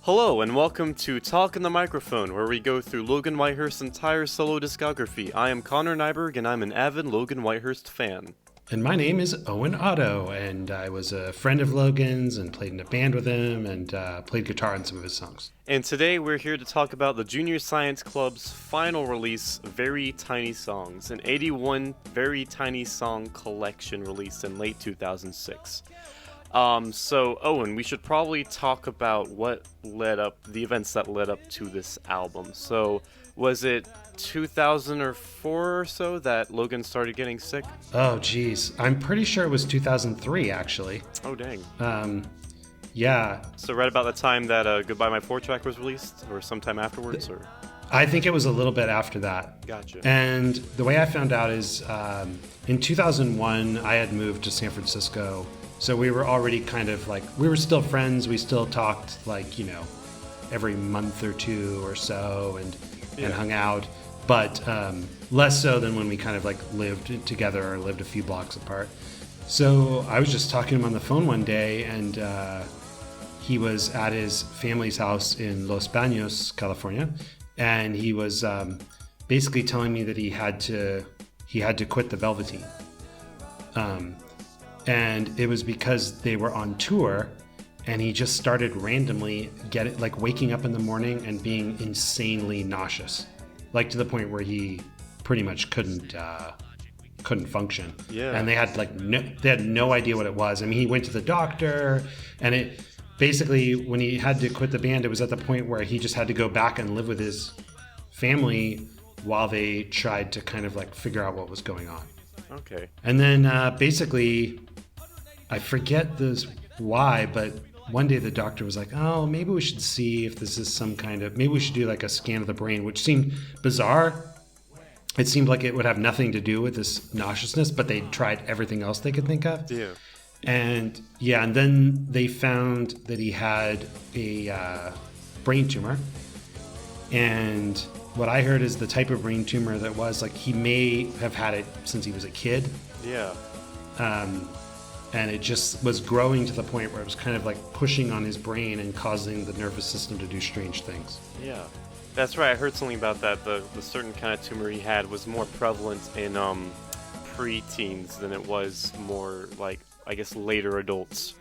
Hello and welcome to Talk in the Microphone, where we go through Logan Whitehurst's entire solo discography. I am Connor Nyberg and I'm an avid Logan Whitehurst fan. And my name is Owen Otto, and I was a friend of Logan's and played in a band with him and played guitar on some of his songs. And today we're here to talk about the Junior Science Club's final release, Very Tiny Songs, an 81 very tiny song collection released in late 2006. So Owen, we should probably talk about the events that led up to this album. So, was it 2004 or so that Logan started getting sick? Oh, geez. I'm pretty sure it was 2003, actually. Oh, dang. Yeah. So right about the time that Goodbye My 4-track was released, or sometime afterwards, or? I think it was a little bit after that. Gotcha. And the way I found out is in 2001, I had moved to San Francisco. So we were already kind of like, we were still friends. We still talked every month or two or so and hung out. But less so than when we kind of like lived together or lived a few blocks apart. So I was just talking to him on the phone one day, and he was at his family's house in Los Baños, California. And he was basically telling me that he had to quit the Velveteen. And it was because they were on tour, and he just started randomly waking up in the morning and being insanely nauseous, like to the point where he pretty much couldn't function. Yeah. And they had no idea what it was. I mean, he went to the doctor, and it basically, when he had to quit the band, it was at the point where he just had to go back and live with his family while they tried to kind of like figure out what was going on. Okay. And then basically, I forget this why, but one day the doctor was like, oh, maybe we should see if this is maybe we should do like a scan of the brain, which seemed bizarre. It seemed like it would have nothing to do with this nauseousness, but they tried everything else they could think of. Yeah. And then they found that he had a brain tumor. And what I heard is the type of brain tumor that was like, he may have had it since he was a kid. Yeah. And it just was growing to the point where it was kind of like pushing on his brain and causing the nervous system to do strange things. Yeah. That's right. I heard something about that. The certain kind of tumor he had was more prevalent in pre-teens than it was more like, I guess, later adults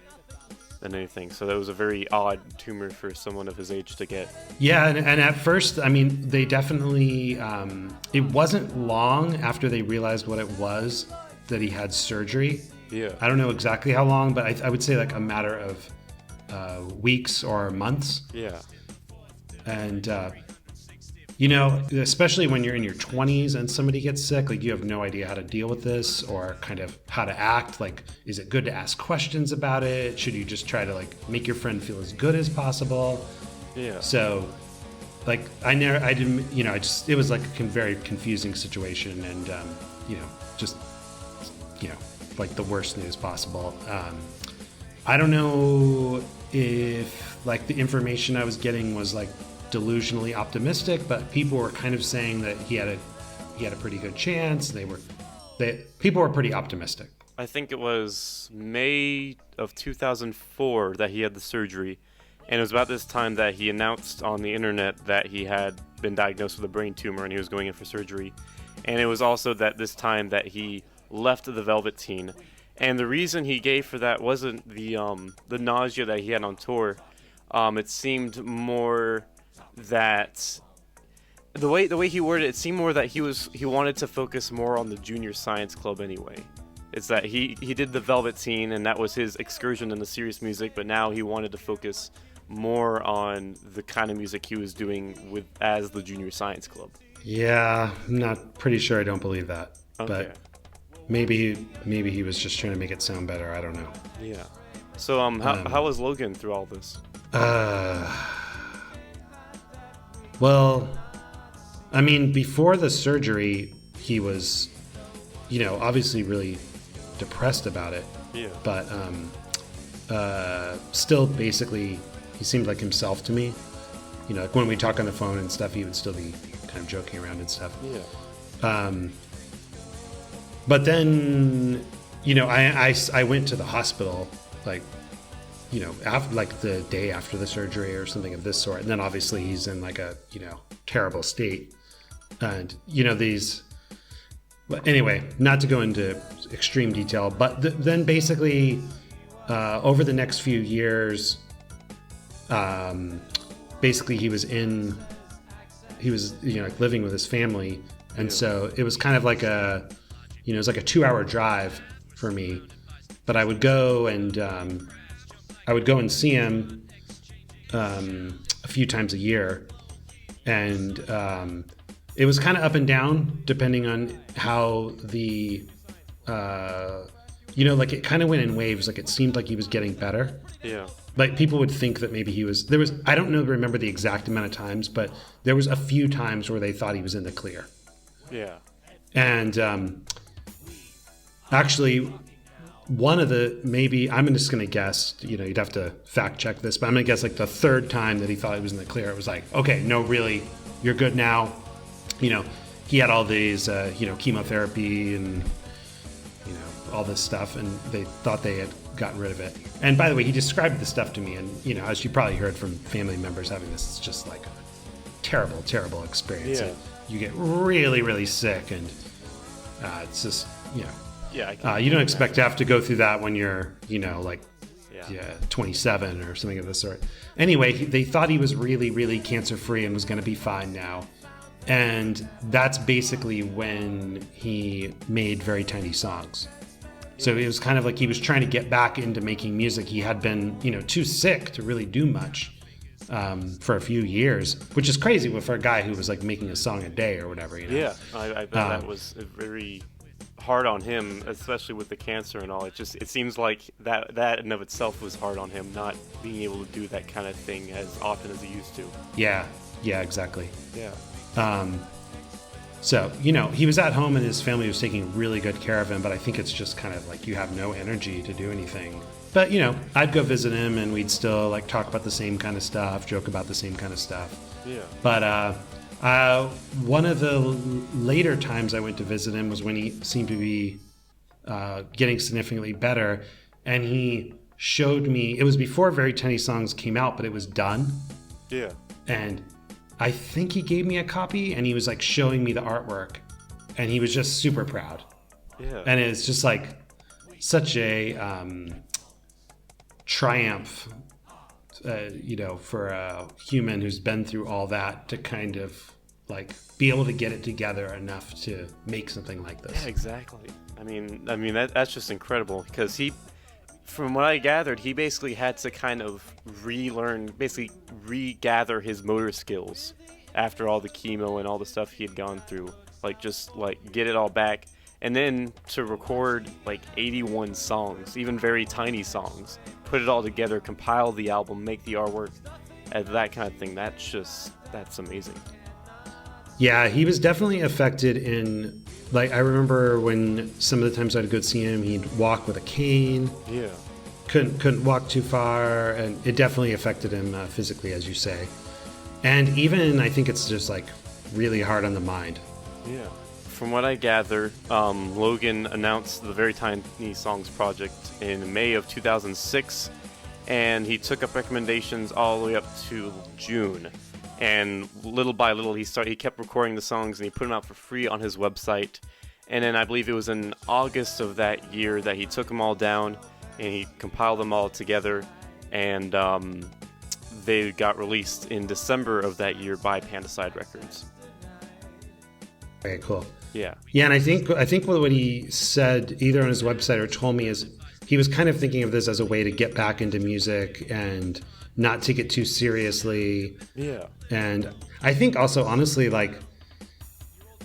than anything. So that was a very odd tumor for someone of his age to get. Yeah, and at first, I mean, they definitely, it wasn't long after they realized what it was that he had surgery. Yeah. I don't know exactly how long, but I would say like a matter of weeks or months. Yeah. And, especially when you're in your 20s and somebody gets sick, like you have no idea how to deal with this or kind of how to act. Like, is it good to ask questions about it? Should you just try to like make your friend feel as good as possible? Yeah. So, like, it was like a very confusing situation, and, like the worst news possible. I don't know if like the information I was getting was like delusionally optimistic, but people were kind of saying that he had a pretty good chance. People were pretty optimistic. I think it was May of 2004 that he had the surgery, and it was about this time that he announced on the internet that he had been diagnosed with a brain tumor and he was going in for surgery. And it was also this time that he left the Velveteen, and the reason he gave for that wasn't the nausea that he had on tour. It seemed more that the way he worded it seemed more that he wanted to focus more on the Junior Science Club anyway. It's that he did the Velveteen and that was his excursion into serious music, but now he wanted to focus more on the kind of music he was doing as the Junior Science Club. Yeah, I'm not pretty sure I don't believe that. Okay. But maybe he was just trying to make it sound better. I don't know. Yeah. So how was Logan through all this? Well, I mean, before the surgery, he was, obviously really depressed about it. Yeah. But still, basically, he seemed like himself to me. Like when we talk on the phone and stuff, he would still be kind of joking around and stuff. Yeah. But then, I went to the hospital like like the day after the surgery or something of this sort. And then obviously he's in like a, terrible state. And, but anyway, not to go into extreme detail, but then basically over the next few years, basically he was like living with his family. And so it was kind of like it was like a 2-hour drive for me, but I would go and see him a few times a year, and it was kind of up and down depending on how the like it kind of went in waves. Like it seemed like he was getting better. Yeah. Like people would think that maybe I don't remember the exact amount of times, but there was a few times where they thought he was in the clear. Yeah. And actually, one of I'm just going to guess, you'd have to fact check this, but I'm going to guess like the third time that he thought he was in the clear, it was like, okay, no, really, you're good now. He had all these, chemotherapy and, all this stuff, and they thought they had gotten rid of it. And by the way, he described the stuff to me, and, as you probably heard from family members having this, it's just like a terrible, terrible experience. Yeah. And you get really, really sick, and it's just, Yeah. you don't expect to have to go through that when you're, 27 or something of this sort. Anyway, they thought he was really, really cancer-free and was going to be fine now. And that's basically when he made Very Tiny Songs. So it was kind of like he was trying to get back into making music. He had been, too sick to really do much for a few years, which is crazy for a guy who was like making a song a day or whatever. Yeah, I bet that was very hard on him, especially with the cancer and all. It seems like that in and of itself was hard on him, not being able to do that kind of thing as often as he used to. Yeah, exactly. Yeah. So, he was at home and his family was taking really good care of him, but I think it's just kind of like you have no energy to do anything. But, I'd go visit him and we'd still like talk about the same kind of stuff, joke about the same kind of stuff. Yeah. But one of the later times I went to visit him was when he seemed to be getting significantly better. And he showed me, it was before Very Tiny Songs came out, but it was done. Yeah. And I think he gave me a copy and he was like showing me the artwork and he was just super proud. Yeah. And it's just like such a triumph, for a human who's been through all that to kind of like be able to get it together enough to make something like this. Yeah, exactly. I mean that's just incredible because from what I gathered, he basically had to kind of regather his motor skills after all the chemo and all the stuff he had gone through. Like, just, like, get it all back. And then to record, like, 81 songs, even very tiny songs, put it all together, compile the album, make the artwork, and that kind of thing. That's amazing. Yeah, he was definitely affected in, like, I remember when some of the times I'd go see him, he'd walk with a cane. Yeah. Couldn't walk too far, and it definitely affected him physically, as you say. And even, I think it's just, like, really hard on the mind. Yeah. From what I gather, Logan announced the Very Tiny Songs project in May of 2006, and he took up recommendations all the way up to June. And little by little, he kept recording the songs, and he put them out for free on his website. And then I believe it was in August of that year that he took them all down, and he compiled them all together, and they got released in December of that year by Pandaside Records. Okay, cool. Yeah. Yeah, and I think what he said either on his website or told me is he was kind of thinking of this as a way to get back into music and not take it too seriously. Yeah. And I think also, honestly, like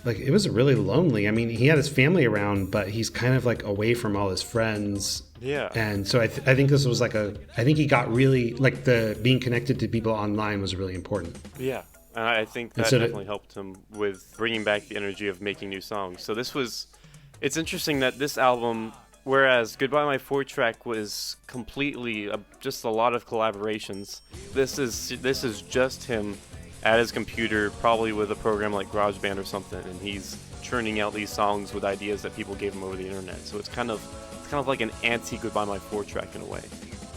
it was really lonely. I mean, he had his family around, but he's kind of like away from all his friends. Yeah. And so I think this was like I think he got really, like, the being connected to people online was really important. Yeah. And I think that definitely helped him with bringing back the energy of making new songs. So it's interesting that this album, whereas Goodbye My 4-Track was completely just a lot of collaborations, this is just him at his computer, probably with a program like GarageBand or something, and he's churning out these songs with ideas that people gave him over the internet. So it's kind of like an anti-Goodbye My 4-Track in a way.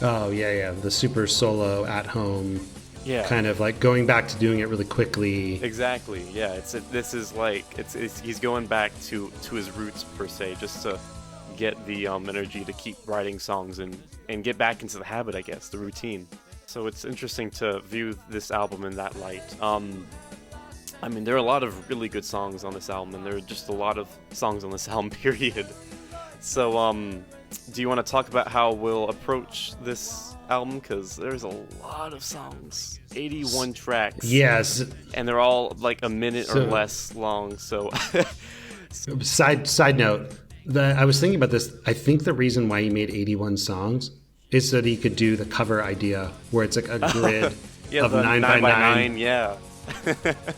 Oh yeah, the super solo at home. Yeah. Kind of like going back to doing it really quickly. Exactly. Yeah. This is like he's going back to his roots per se, just to get the energy to keep writing songs and get back into the habit, I guess, the routine. So it's interesting to view this album in that light. I mean, there are a lot of really good songs on this album, and there are just a lot of songs on this album, period. So, do you want to talk about how we'll approach this album? Because there's a lot of songs, 81 tracks. Yes. And they're all like a minute or less long, so... Side note, I was thinking about this. I think the reason why he made 81 songs is so that he could do the cover idea, where it's like a grid of 9 by 9. Yeah.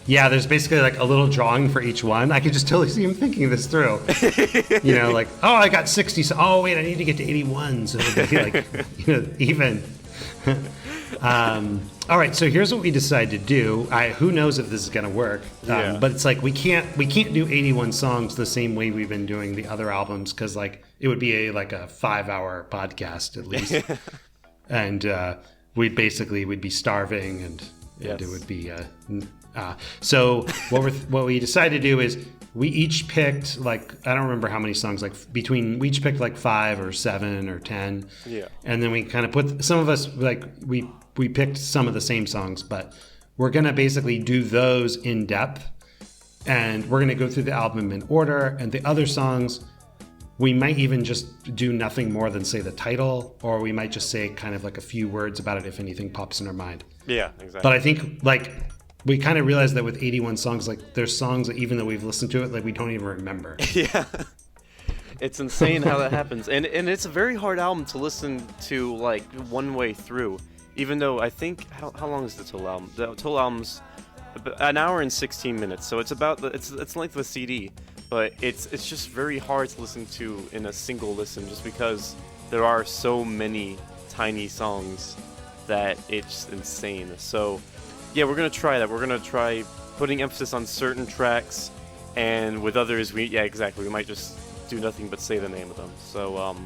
Yeah, there's basically like a little drawing for each one. I could just totally see him thinking this through. You know, like, oh, I got 60. So, oh, wait, I need to get to 81. So it'll be like, you know, even. All right, so here's what we decided to do. Who knows if this is going to work? But it's like we can't do 81 songs the same way we've been doing the other albums, because like it would be a 5-hour podcast at least, and we'd be starving, and it would be. So what we decided to do is we each picked I don't remember how many songs, we each picked 5 or 7 or 10. Yeah. And then we kind of put, some of us we picked some of the same songs, but we're going to basically do those in depth, and we're going to go through the album in order, and the other songs we might even just do nothing more than say the title, or we might just say kind of a few words about it if anything pops in our mind. Yeah, exactly. But I think we kind of realized that with 81 songs, there's songs that even though we've listened to it, we don't even remember. Yeah. It's insane how that happens. And it's a very hard album to listen to one way through. Even though I think how long is the total album? The total album's an hour and 16 minutes. So it's about it's length of a CD, but it's just very hard to listen to in a single listen, just because there are so many tiny songs that it's insane. So yeah, we're gonna try that. We're gonna try putting emphasis on certain tracks, and with others, we might just do nothing but say the name of them. So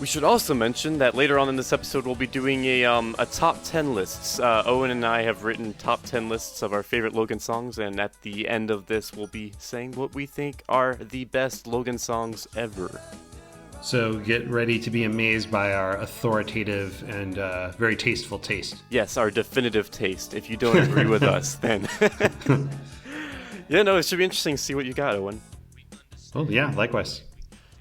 we should also mention that later on in this episode, we'll be doing a top 10 lists. Owen and I have written top 10 lists of our favorite Logan songs, and at the end of this, we'll be saying what we think are the best Logan songs ever. So get ready to be amazed by our authoritative and very tasteful taste. Yes, our definitive taste. If you don't agree with us, then... Yeah, no, it should be interesting to see what you got, Owen. Oh, yeah, likewise.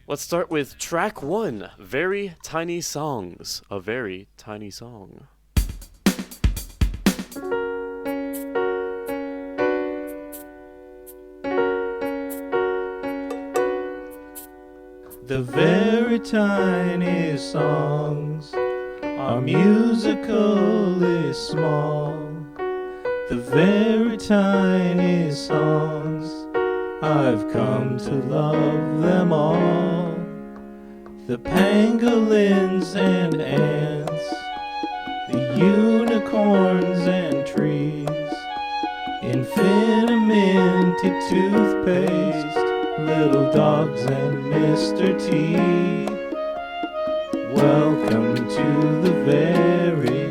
Let's start with track 1, Very Tiny Songs. A very tiny song. The very tiny songs are musically small. The very tiny songs, I've come to love them all. The pangolins and ants, the unicorns and trees, infiniminty toothpaste, little dogs and Mr. T. Welcome to the very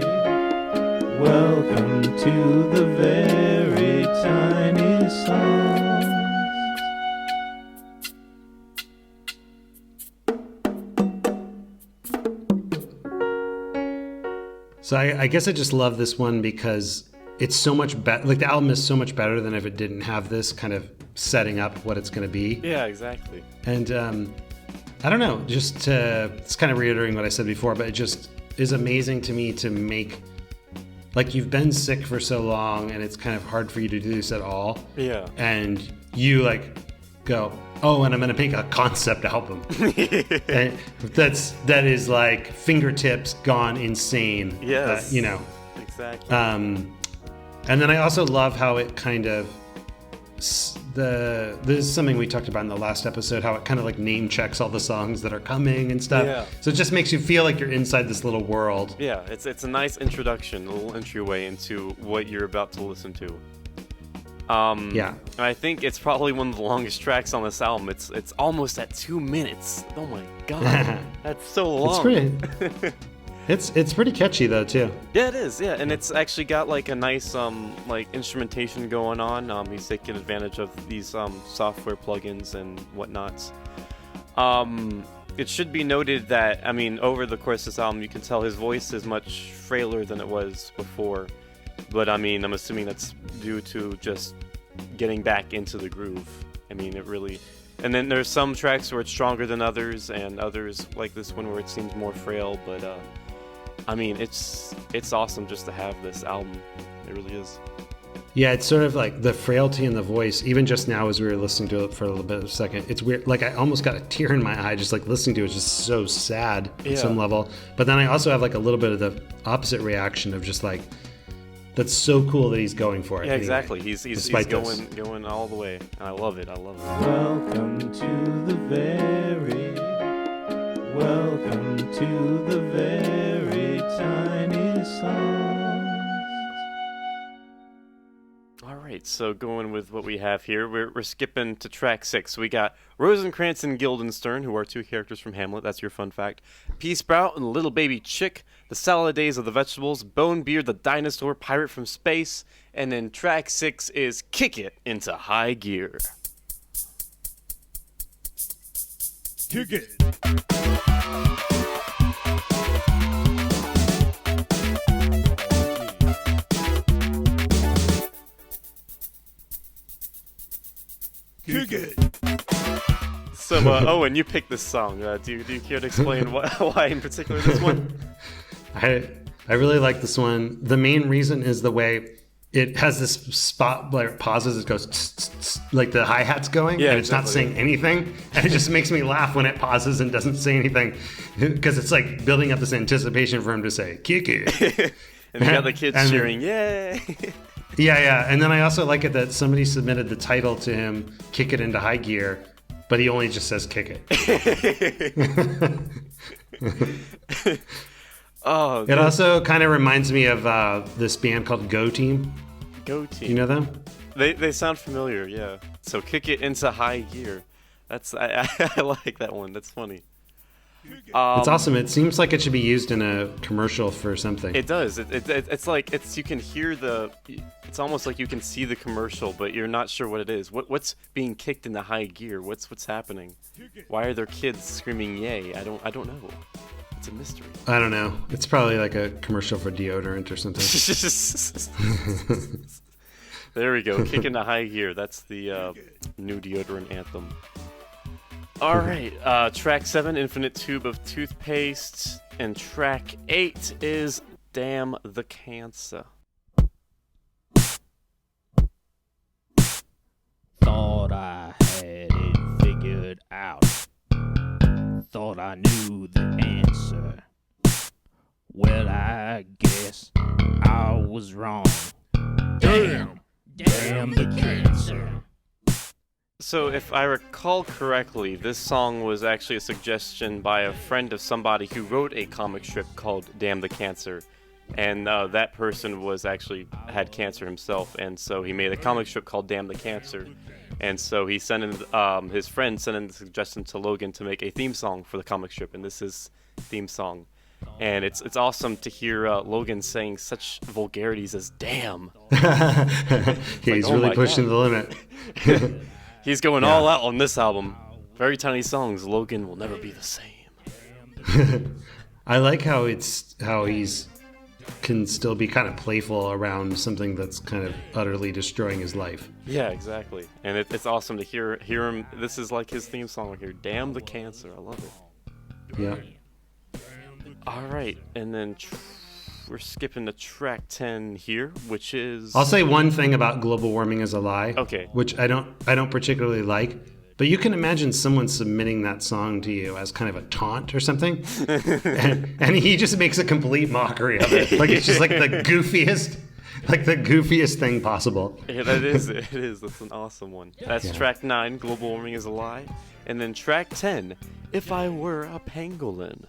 tiny songs. So I guess I just love this one because it's so much better. The album is so much better than if it didn't have this kind of setting up what it's going to be. Yeah, exactly. And I don't know, it's kind of reiterating what I said before, but it just is amazing to me to make, you've been sick for so long and it's kind of hard for you to do this at all. Yeah. And you go, oh, and I'm going to make a concept album. And that is fingertips gone insane. Yes. Exactly. And then I also love how it kind of, this is something we talked about in the last episode, how it kind of name checks all the songs that are coming and stuff. Yeah. So it just makes you feel like you're inside this little world. Yeah, it's a nice introduction, a little entryway into what you're about to listen to. Yeah. I think it's probably one of the longest tracks on this album. It's almost at 2 minutes. Oh my god, that's so long. It's great. It's pretty catchy though too. Yeah, it is. Yeah, and it's actually got like a nice like instrumentation going on. He's taking advantage of these software plugins and whatnots. It should be noted that over the course of this album, you can tell his voice is much frailer than it was before. But I'm assuming that's due to just getting back into the groove. It really. And then there's some tracks where it's stronger than others, and others like this one where it seems more frail. But it's awesome just to have this album. It really is. Yeah, it's sort of like the frailty in the voice. Even just now, as we were listening to it for a little bit of a second, it's weird. Like I almost got a tear in my eye just like listening to it. It's just so sad at some level. But then I also have like a little bit of the opposite reaction of just like, that's so cool that he's going for it. Yeah, anyway, exactly. He's going all the way. And I love it. Welcome to the very tiny songs. All right, so going with what we have here, we're skipping to track 6. We got Rosencrantz and Guildenstern, who are 2 characters from Hamlet. That's your fun fact. Pea Sprout and Little Baby Chick, the Salad Days of the Vegetables, Bonebeard, the dinosaur pirate from space, and then track 6 is Kick It into High Gear. Kick it. Kick it. So, Owen, you picked this song. Do you care to explain why in particular this one? I really like this one. The main reason is the way it has this spot where it pauses. It goes tss, tss, tss, like the hi-hat's going, and it's not saying anything. And it just makes me laugh when it pauses and doesn't say anything, because it's like building up this anticipation for him to say "kick it." And you got the kids cheering, "Yay!" Yeah. And then I also like it that somebody submitted the title to him, "Kick It into High Gear," but he only just says "kick it." Oh, it also kind of reminds me of this band called Go Team. Go Team. You know them? They sound familiar, yeah. So Kick It into High Gear. I like that one. That's funny. It's awesome. It seems like it should be used in a commercial for something. It does. It's like you can hear it's almost like you can see the commercial, but you're not sure what it is. What's being kicked into high gear? What's happening? Why are there kids screaming "yay"? I don't know. It's a mystery. I don't know. It's probably like a commercial for deodorant or something. There we go. Kick into high gear. That's the new deodorant anthem. All right. Track 7, Infinite Tube of Toothpaste. And track 8 is Damn the Cancer. Thought I had it figured out. Thought I knew the answer. Well, I guess I was wrong. Damn the cancer. So if I recall correctly, this song was actually a suggestion by a friend of somebody who wrote a comic strip called Damn the Cancer. And that person had cancer himself, and so he made a comic strip called Damn the Cancer. And so he sent in, his friend sent in the suggestion to Logan to make a theme song for the comic strip, and this is theme song. And it's awesome to hear Logan saying such vulgarities as "damn." He's really pushing the limit. He's going all out on this album. Very tiny songs. Logan will never be the same. I like how he's can still be kind of playful around something that's kind of utterly destroying his life. Yeah, exactly. And it's awesome to hear him. This is like his theme song here. Damn the cancer. I love it. Yeah. All right, and then we're skipping to track 10 here, which is... I'll say one thing about global warming is a lie. Okay. Which I don't particularly like. But you can imagine someone submitting that song to you as kind of a taunt or something, and he just makes a complete mockery of it. Like it's just like the goofiest thing possible. Yeah, that is it. It is. That's an awesome one. That's track 9, Global Warming is a Lie, and then track 10, If I Were a Pangolin.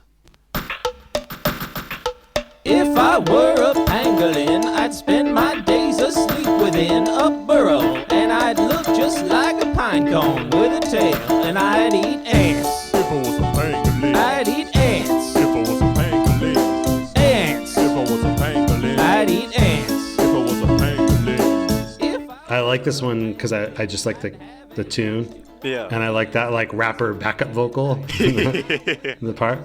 If I were a pangolin, I'd spend my days asleep within a burrow, and I'd look just like a pine cone with a tail, and I'd eat ants. If I was a pangolin. I'd eat ants. If I was a pangolin. like this one because I just like the tune. Yeah. And I like that like rapper backup vocal in the part.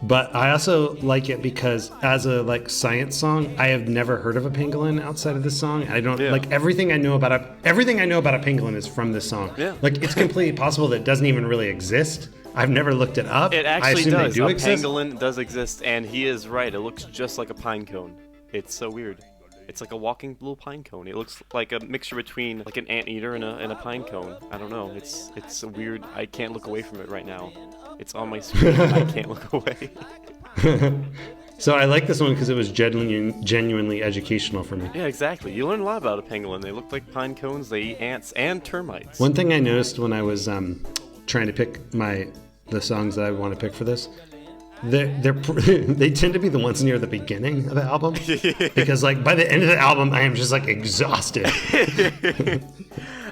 But I also like it because as a like science song, I have never heard of a pangolin outside of this song. I don't like everything I know about a pangolin is from this song. Yeah. Like it's completely possible that it doesn't even really exist. I've never looked it up. It actually I assume does. They do a exist. pangolin does exist, and he is right. It looks just like a pine cone. It's so weird. It's like a walking little pine cone. It looks like a mixture between like an anteater and a pine cone. I don't know. It's a weird. I can't look away from it right now. It's on my screen. I can't look away. So I like this one because it was genuinely educational for me. Yeah, exactly. You learn a lot about a pangolin. They look like pine cones. They eat ants and termites. One thing I noticed when I was trying to pick the songs that I want to pick for this, they tend to be the ones near the beginning of the album because like by the end of the album I am just like exhausted.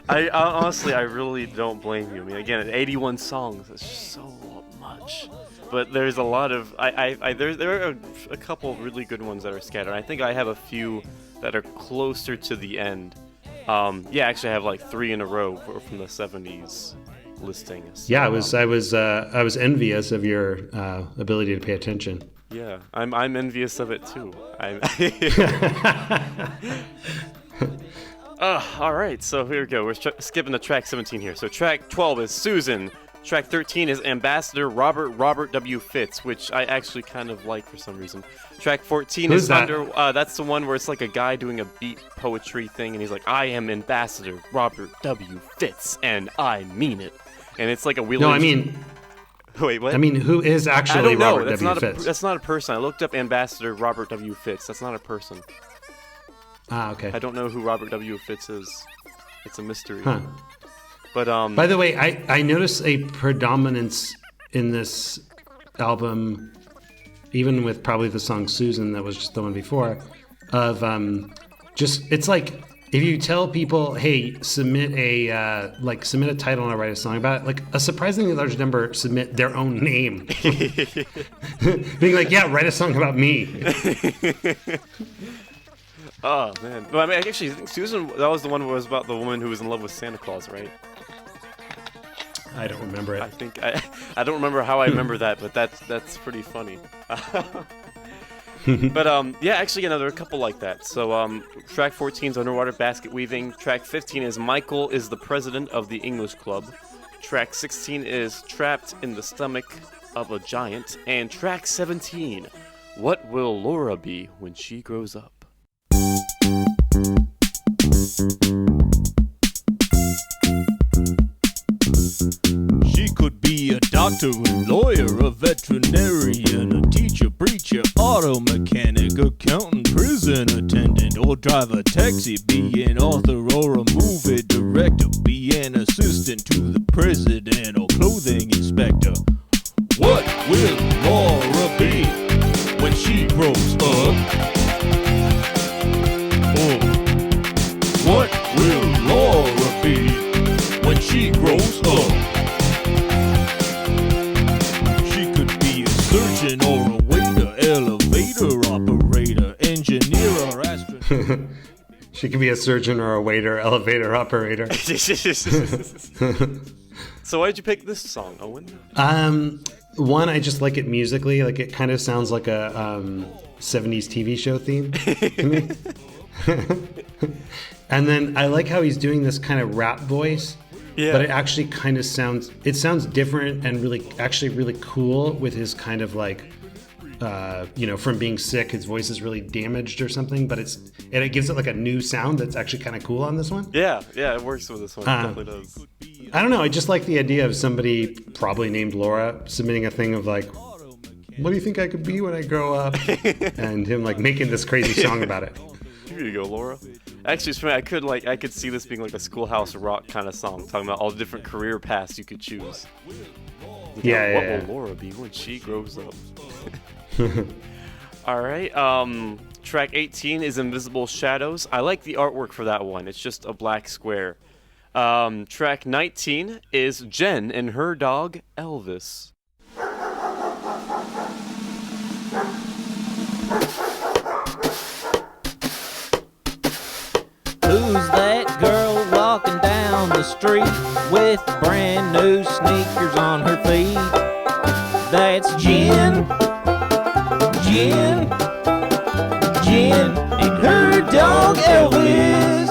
I honestly really don't blame you. I mean, again, 81 songs. It's just so much. But there's a lot of there are a couple really good ones that are scattered. I think I have a few that are closer to the end. Actually, I have like 3 in a row from the 70s listing. So, yeah, I was envious of your ability to pay attention. Yeah, I'm envious of it too. All right, so here we go. We're skipping to track 17 here. So track 12 is Susan. Track 13 is Ambassador Robert W. Fitz, which I actually kind of like for some reason. Track 14 Who's is that? That's the one where it's like a guy doing a beat poetry thing, and he's like, "I am Ambassador Robert W. Fitz, and I mean it." And it's like a wheel. No, I mean, wait, what? I mean, who is I actually don't know. Robert W. Fitz? That's not a person. I looked up Ambassador Robert W. Fitz. That's not a person. Ah, okay. I don't know who Robert W. Fitz is. It's a mystery. Huh. But By the way, I notice a predominance in this album, even with probably the song Susan that was just the one before, of it's like if you tell people, hey, submit a title and I'll write a song about it, like a surprisingly large number submit their own name. Being like, yeah, write a song about me. Oh man! But I mean, actually, I think Susan, that was the one who was about the woman who was in love with Santa Claus, right? I don't remember it. I think I don't remember how I remember that, but that's pretty funny. But actually, there are a couple like that. So track 14 is Underwater Basket Weaving. Track 15 is Michael is the President of the English Club. Track 16 is Trapped in the Stomach of a Giant, and track 17, What Will Laura Be When She Grows Up? She could be a doctor, a lawyer, a veterinarian, a teacher, preacher, auto mechanic, accountant, prison attendant, or drive a taxi, be an author or a movie director, be an assistant to the president or clothing inspector. What will Laura be when she grows up? What will Laura be when she grows up? She could be a surgeon or a waiter, elevator operator, engineer or astronaut. She could be a surgeon or a waiter, elevator operator. So why'd you pick this song, Owen? One, I just like it musically. Like it kind of sounds like a 70s TV show theme to me. And then I like how he's doing this kind of rap voice. Yeah. But it actually kind of sounds different and really cool with his kind of like, from being sick, his voice is really damaged or something, but it gives it like a new sound that's actually kind of cool on this one. Yeah, it works with this one. It definitely does. I don't know. I just like the idea of somebody probably named Laura submitting a thing of like, what do you think I could be when I grow up? And him like making this crazy song about it. Here you go, Laura. Actually, it's funny. I could see this being like a Schoolhouse Rock kind of song, talking about all the different career paths you could choose. What will Laura be when she grows up? All right. Track 18 is Invisible Shadows. I like the artwork for that one. It's just a black square. Track 19 is Jen and Her Dog Elvis. that girl walking down the street with brand new sneakers on her feet. That's Jen, Jen, Jen, and her dog Elvis.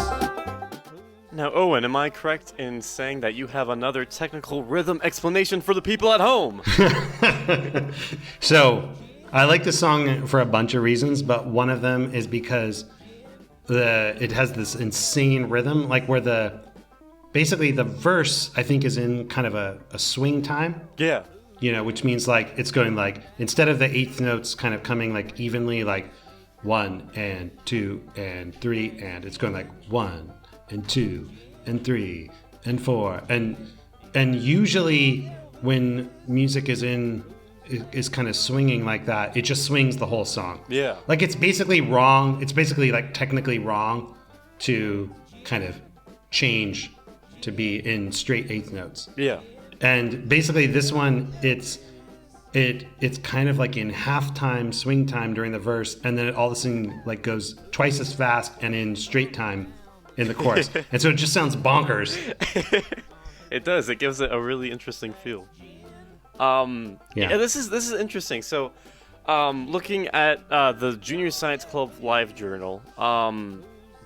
Now, Owen, am I correct in saying that you have another technical rhythm explanation for the people at home? So, I like the song for a bunch of reasons, but one of them is because it has this insane rhythm, like where basically the verse, I think, is in kind of a swing time. Yeah. You know, which means like it's going like, instead of the eighth notes kind of coming like evenly, like 1 and 2 and 3, and it's going like 1 and 2 and 3 and 4, and usually when music is kind of swinging like that, it just swings the whole song. Yeah. Like it's basically wrong. It's basically like technically wrong to kind of change to be in straight eighth notes. Yeah. And basically this one, it's kind of like in halftime swing time during the verse, and then it all of a sudden like goes twice as fast and in straight time in the chorus. And so it just sounds bonkers. It does. It gives it a really interesting feel. Yeah, this is interesting. So, looking at the Junior Science Club Live Journal,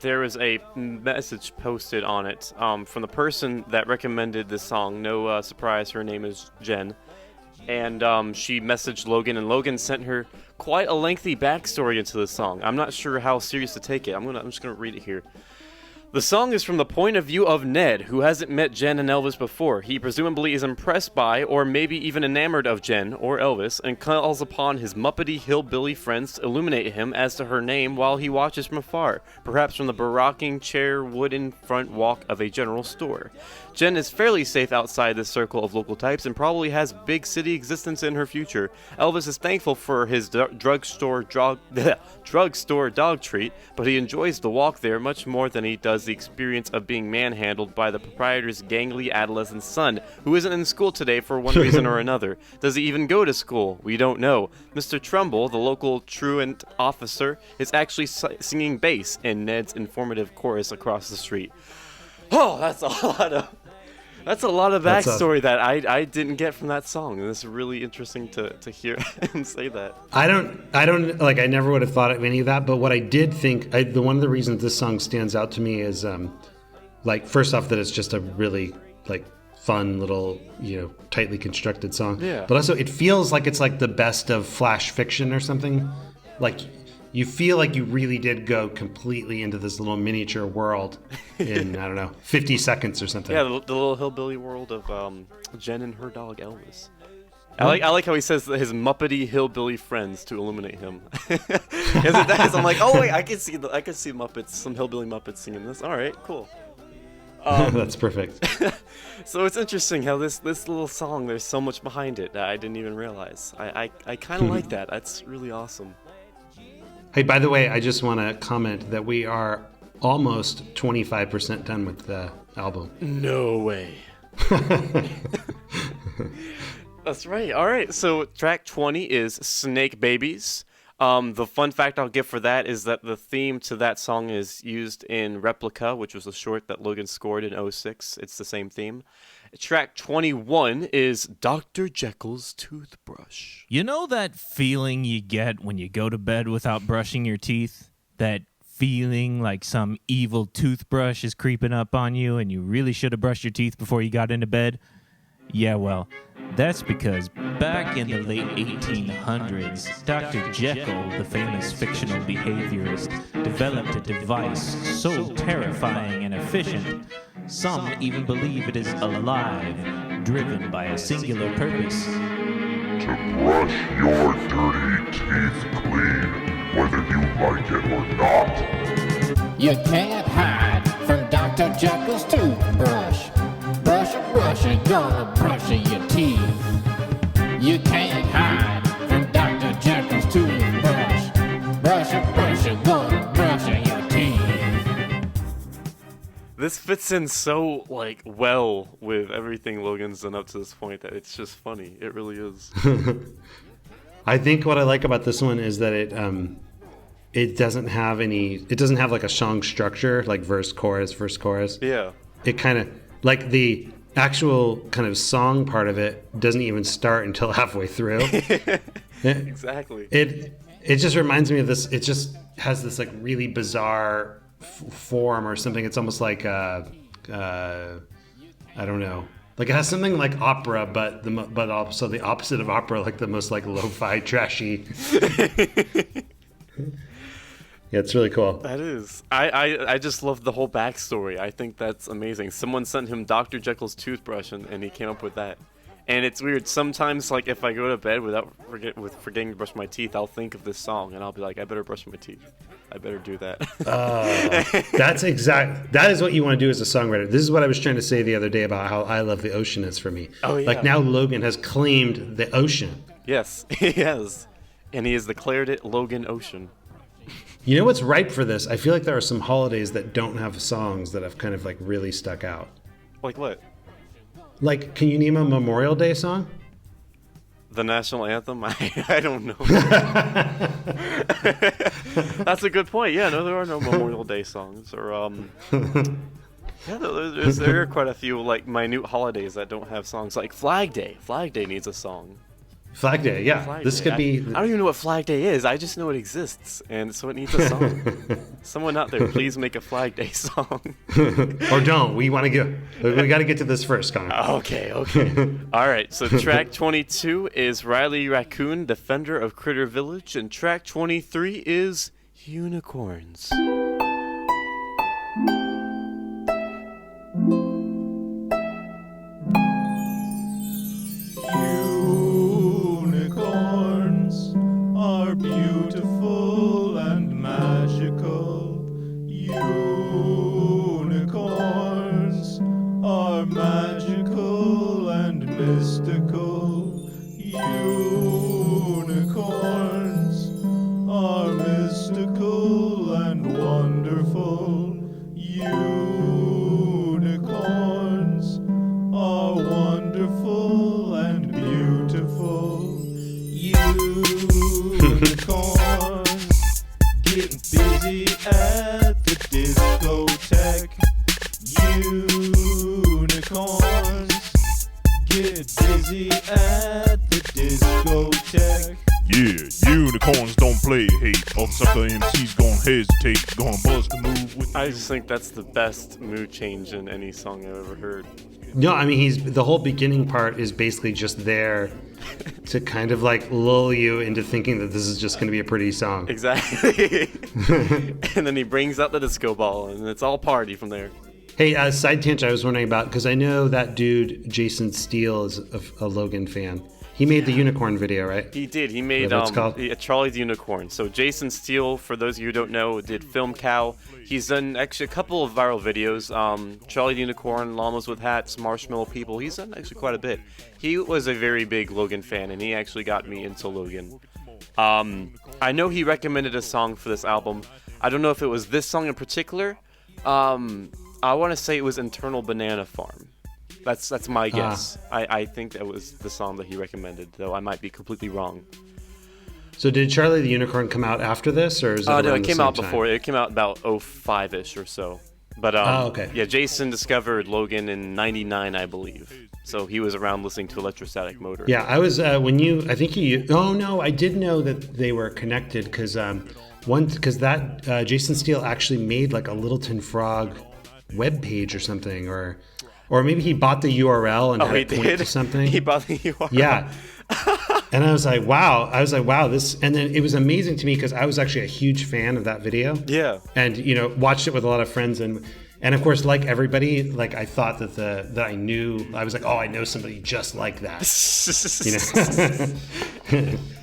there is a message posted on it from the person that recommended this song. No surprise, her name is Jen. And she messaged Logan, and Logan sent her quite a lengthy backstory into the song. I'm not sure how serious to take it. I'm just gonna read it here. The song is from the point of view of Ned, who hasn't met Jen and Elvis before. He presumably is impressed by, or maybe even enamored of Jen, or Elvis, and calls upon his Muppety hillbilly friends to illuminate him as to her name while he watches from afar, perhaps from the barocking chair wooden front walk of a general store. Jen is fairly safe outside this circle of local types and probably has big city existence in her future. Elvis is thankful for his drugstore dog treat, but he enjoys the walk there much more than he does the experience of being manhandled by the proprietor's gangly adolescent son, who isn't in school today for one reason or another. Does he even go to school? We don't know. Mr. Trumbull, the local truant officer, is actually singing bass in Ned's informative chorus across the street. Oh, that's a lot of backstory that I didn't get from that song, and it's really interesting to hear him say that. I don't like. I never would have thought of any of that. But what I did think, one of the reasons this song stands out to me is, like, first off, that it's just a really like fun little, tightly constructed song. Yeah. But also, it feels like it's like the best of Flash Fiction or something. Like, you feel like you really did go completely into this little miniature world in, I don't know, 50 seconds or something. Yeah, the little hillbilly world of Jen and her dog Elvis. I like how he says that his Muppety hillbilly friends to illuminate him. I'm like, oh wait, I can see Muppets, some hillbilly Muppets singing this. All right, cool. That's perfect. So it's interesting how this little song, there's so much behind it that I didn't even realize. I kind of like that. That's really awesome. Hey, by the way, I just want to comment that we are almost 25% done with the album. No way. That's right. All right. So track 20 is Snake Babies. The fun fact I'll give for that is that the theme to that song is used in Replica, which was a short that Logan scored in 2006. It's the same theme. Track 21 is Dr. Jekyll's Toothbrush. You know that feeling you get when you go to bed without brushing your teeth? That feeling like some evil toothbrush is creeping up on you and you really should have brushed your teeth before you got into bed? Yeah, well, that's because back in the late 1800s, Dr. Jekyll, the famous fictional behaviorist, developed a device so terrifying and efficient, some even believe it is alive, driven by a singular purpose. To brush your dirty teeth clean, whether you like it or not. You can't hide from Dr. Jekyll's toothbrush. Brush, you're gonna brush your teeth. You can't hide from Dr. Jekyll's toothbrush. Brush, you're gonna brush your teeth. This fits in so, well with everything Logan's done up to this point that it's just funny. It really is. I think what I like about this one is that it doesn't have like a song structure, like verse, chorus, verse, chorus. Yeah. It kind of, like the actual kind of song part of it doesn't even start until halfway through. Exactly. It just reminds me of this. It just has this like really bizarre form or something. It's almost like I don't know. Like it has something like opera, but also the opposite of opera, like the most like lo-fi, trashy. Yeah, it's really cool. That is. I just love the whole backstory. I think that's amazing. Someone sent him Dr. Jekyll's toothbrush, and he came up with that. And it's weird. Sometimes, like, if I go to bed without forgetting to brush my teeth, I'll think of this song, and I'll be like, I better brush my teeth. I better do that. That is what you want to do as a songwriter. This is what I was trying to say the other day about how I love the ocean is for me. Oh, yeah. Like now Logan has claimed the ocean. Yes, he has. And he has declared it Logan Ocean. You know what's ripe for this? I feel like there are some holidays that don't have songs that have kind of like really stuck out. Like what? Like, can you name a Memorial Day song? The national anthem? I don't know. That's a good point. Yeah, no, there are no Memorial Day songs. Or yeah, there are quite a few like minute holidays that don't have songs. Like Flag Day. Flag Day needs a song. Flag Day, yeah. Flag This Day. could be. I don't even know what Flag Day is. I just know it exists, and so it needs a song. Someone out there, please make a Flag Day song. Or don't. We want to get. We got to get to this first, Connor. Okay. All right. So track 22 is Riley Raccoon, Defender of Critter Village, and track 23 is Unicorns. Unicorns are beautiful and magical. Unicorns are magical and mystical. Unicorns are mystical and wonderful. Unicorns are wonderful and beautiful. Unicorns getting busy at the discotheque. Unicorns get busy at the discotheque. Yeah, unicorns don't play hate. All the sucker MCs gon' hesitate, gon' bust a move with. I just think that's the best mood change in any song I've ever heard. No, I mean the whole beginning part is basically just there to kind of like lull you into thinking that this is just going to be a pretty song. Exactly. And then he brings out the disco ball, and it's all party from there. Hey, side tangent I was wondering about, because I know that dude Jason Steele is a Logan fan. He made the unicorn video, right? He did. He made Charlie the Unicorn. So Jason Steele, for those of you who don't know, did Film Cow. He's done actually a couple of viral videos. Charlie the Unicorn, Llamas with Hats, Marshmallow People. He's done actually quite a bit. He was a very big Logan fan, and he actually got me into Logan. I know he recommended a song for this album. I don't know if it was this song in particular. I want to say it was Internal Banana Farm. That's my guess. I think that was the song that he recommended, though I might be completely wrong. So did Charlie the Unicorn come out after this, or is it no, around it the came same out time? before. It came out about 05-ish or so. But okay. Yeah, Jason discovered Logan in '99, I believe. So he was around listening to Electrostatic Motor. Yeah, I was oh no, I did know that they were connected because Jason Steele actually made like a Littleton Frog webpage or something, or maybe he bought the URL and had it point to something. He bought the URL. Yeah. And I was like, wow, this, and then it was amazing to me because I was actually a huge fan of that video. Yeah. And, watched it with a lot of friends. And of course, like everybody, like I thought that I was like, oh, I know somebody just like that.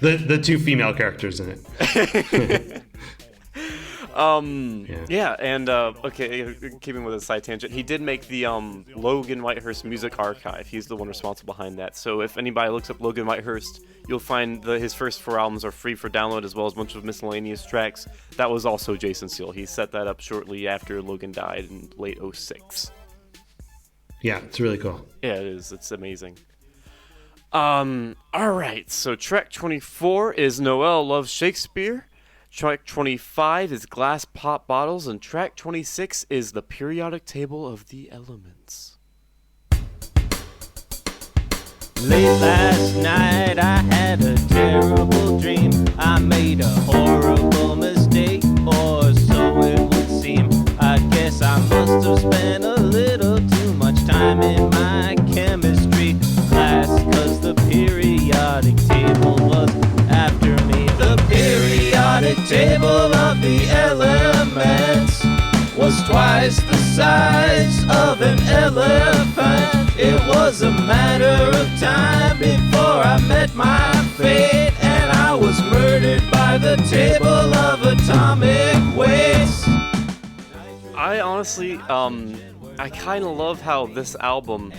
The two female characters in it. Yeah, and okay, keeping with a side tangent, he did make the Logan Whitehurst Music Archive. He's the one responsible behind that. So if anybody looks up Logan Whitehurst, you'll find his first 4 albums are free for download, as well as a bunch of miscellaneous tracks. That was also Jason Steele. He set that up shortly after Logan died in late 06. Yeah, it's really cool. Yeah, it is. It's amazing. All right, so track 24 is Noel Loves Shakespeare. Track 25 is Glass Pop Bottles, and track 26 is The Periodic Table of the Elements. Late last night I had a terrible dream. I made a horrible mistake, or so it would seem. I guess I must have spent a little too much time in my chemistry class, 'cause the periodic table was after me. The periodic table of the elements was twice the size of an elephant. It was a matter of time before I met my fate, and I was murdered by the table of atomic weights. I honestly, I kind of love how this album,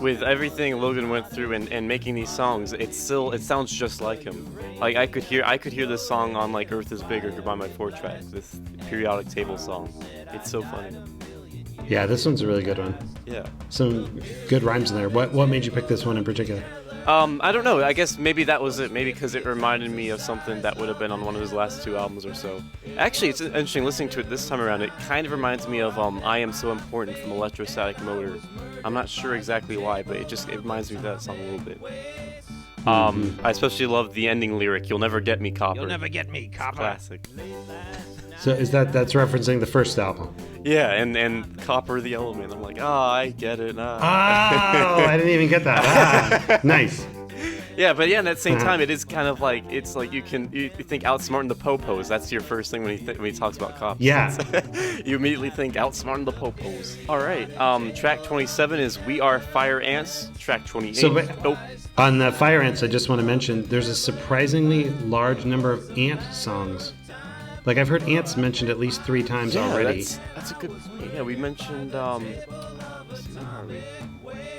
with everything Logan went through and making these songs, it sounds just like him. Like I could hear this song on like Earth Is Bigger, Goodbye My 4-track, this periodic table song. It's so funny. Yeah, this one's a really good one. Yeah. Some good rhymes in there. What made you pick this one in particular? I don't know. I guess maybe that was it. Maybe because it reminded me of something that would have been on one of his last 2 albums or so. Actually, it's interesting listening to it this time around. It kind of reminds me of I Am So Important from Electrostatic Motor. I'm not sure exactly why, but it reminds me of that song a little bit. I especially love the ending lyric, "You'll never get me, copper." You'll never get me, copper. Classic. So that's referencing the first album? Yeah, and Copper the Element. I'm like, I get it. Oh, I didn't even get that. Nice. Yeah, but yeah, and at the same time, it is kind of like, it's like you think outsmarting the popos. That's your first thing when he talks about cops. Yeah. You immediately think outsmarting the popos. All right. Track 27 is We Are Fire Ants. Track 28. On the Fire Ants, I just want to mention there's a surprisingly large number of ant songs. Like I've heard ants mentioned at least 3 times already. That's a good point. Yeah, we mentioned the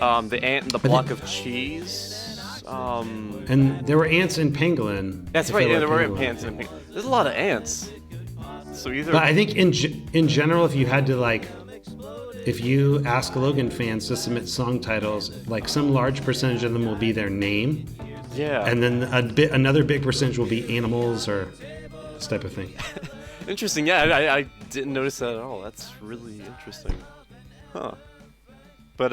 ant and the block of cheese. And there were ants in Pangolin. That's right. Yeah, there were ants in Pangolin. There's a lot of ants. So either. But I think in general, if you had to if you ask Logan fans to submit song titles, like some large percentage of them will be their name. Yeah. And then another big percentage will be animals or this type of thing. Interesting. Yeah, I didn't notice that at all. That's really interesting. Huh. But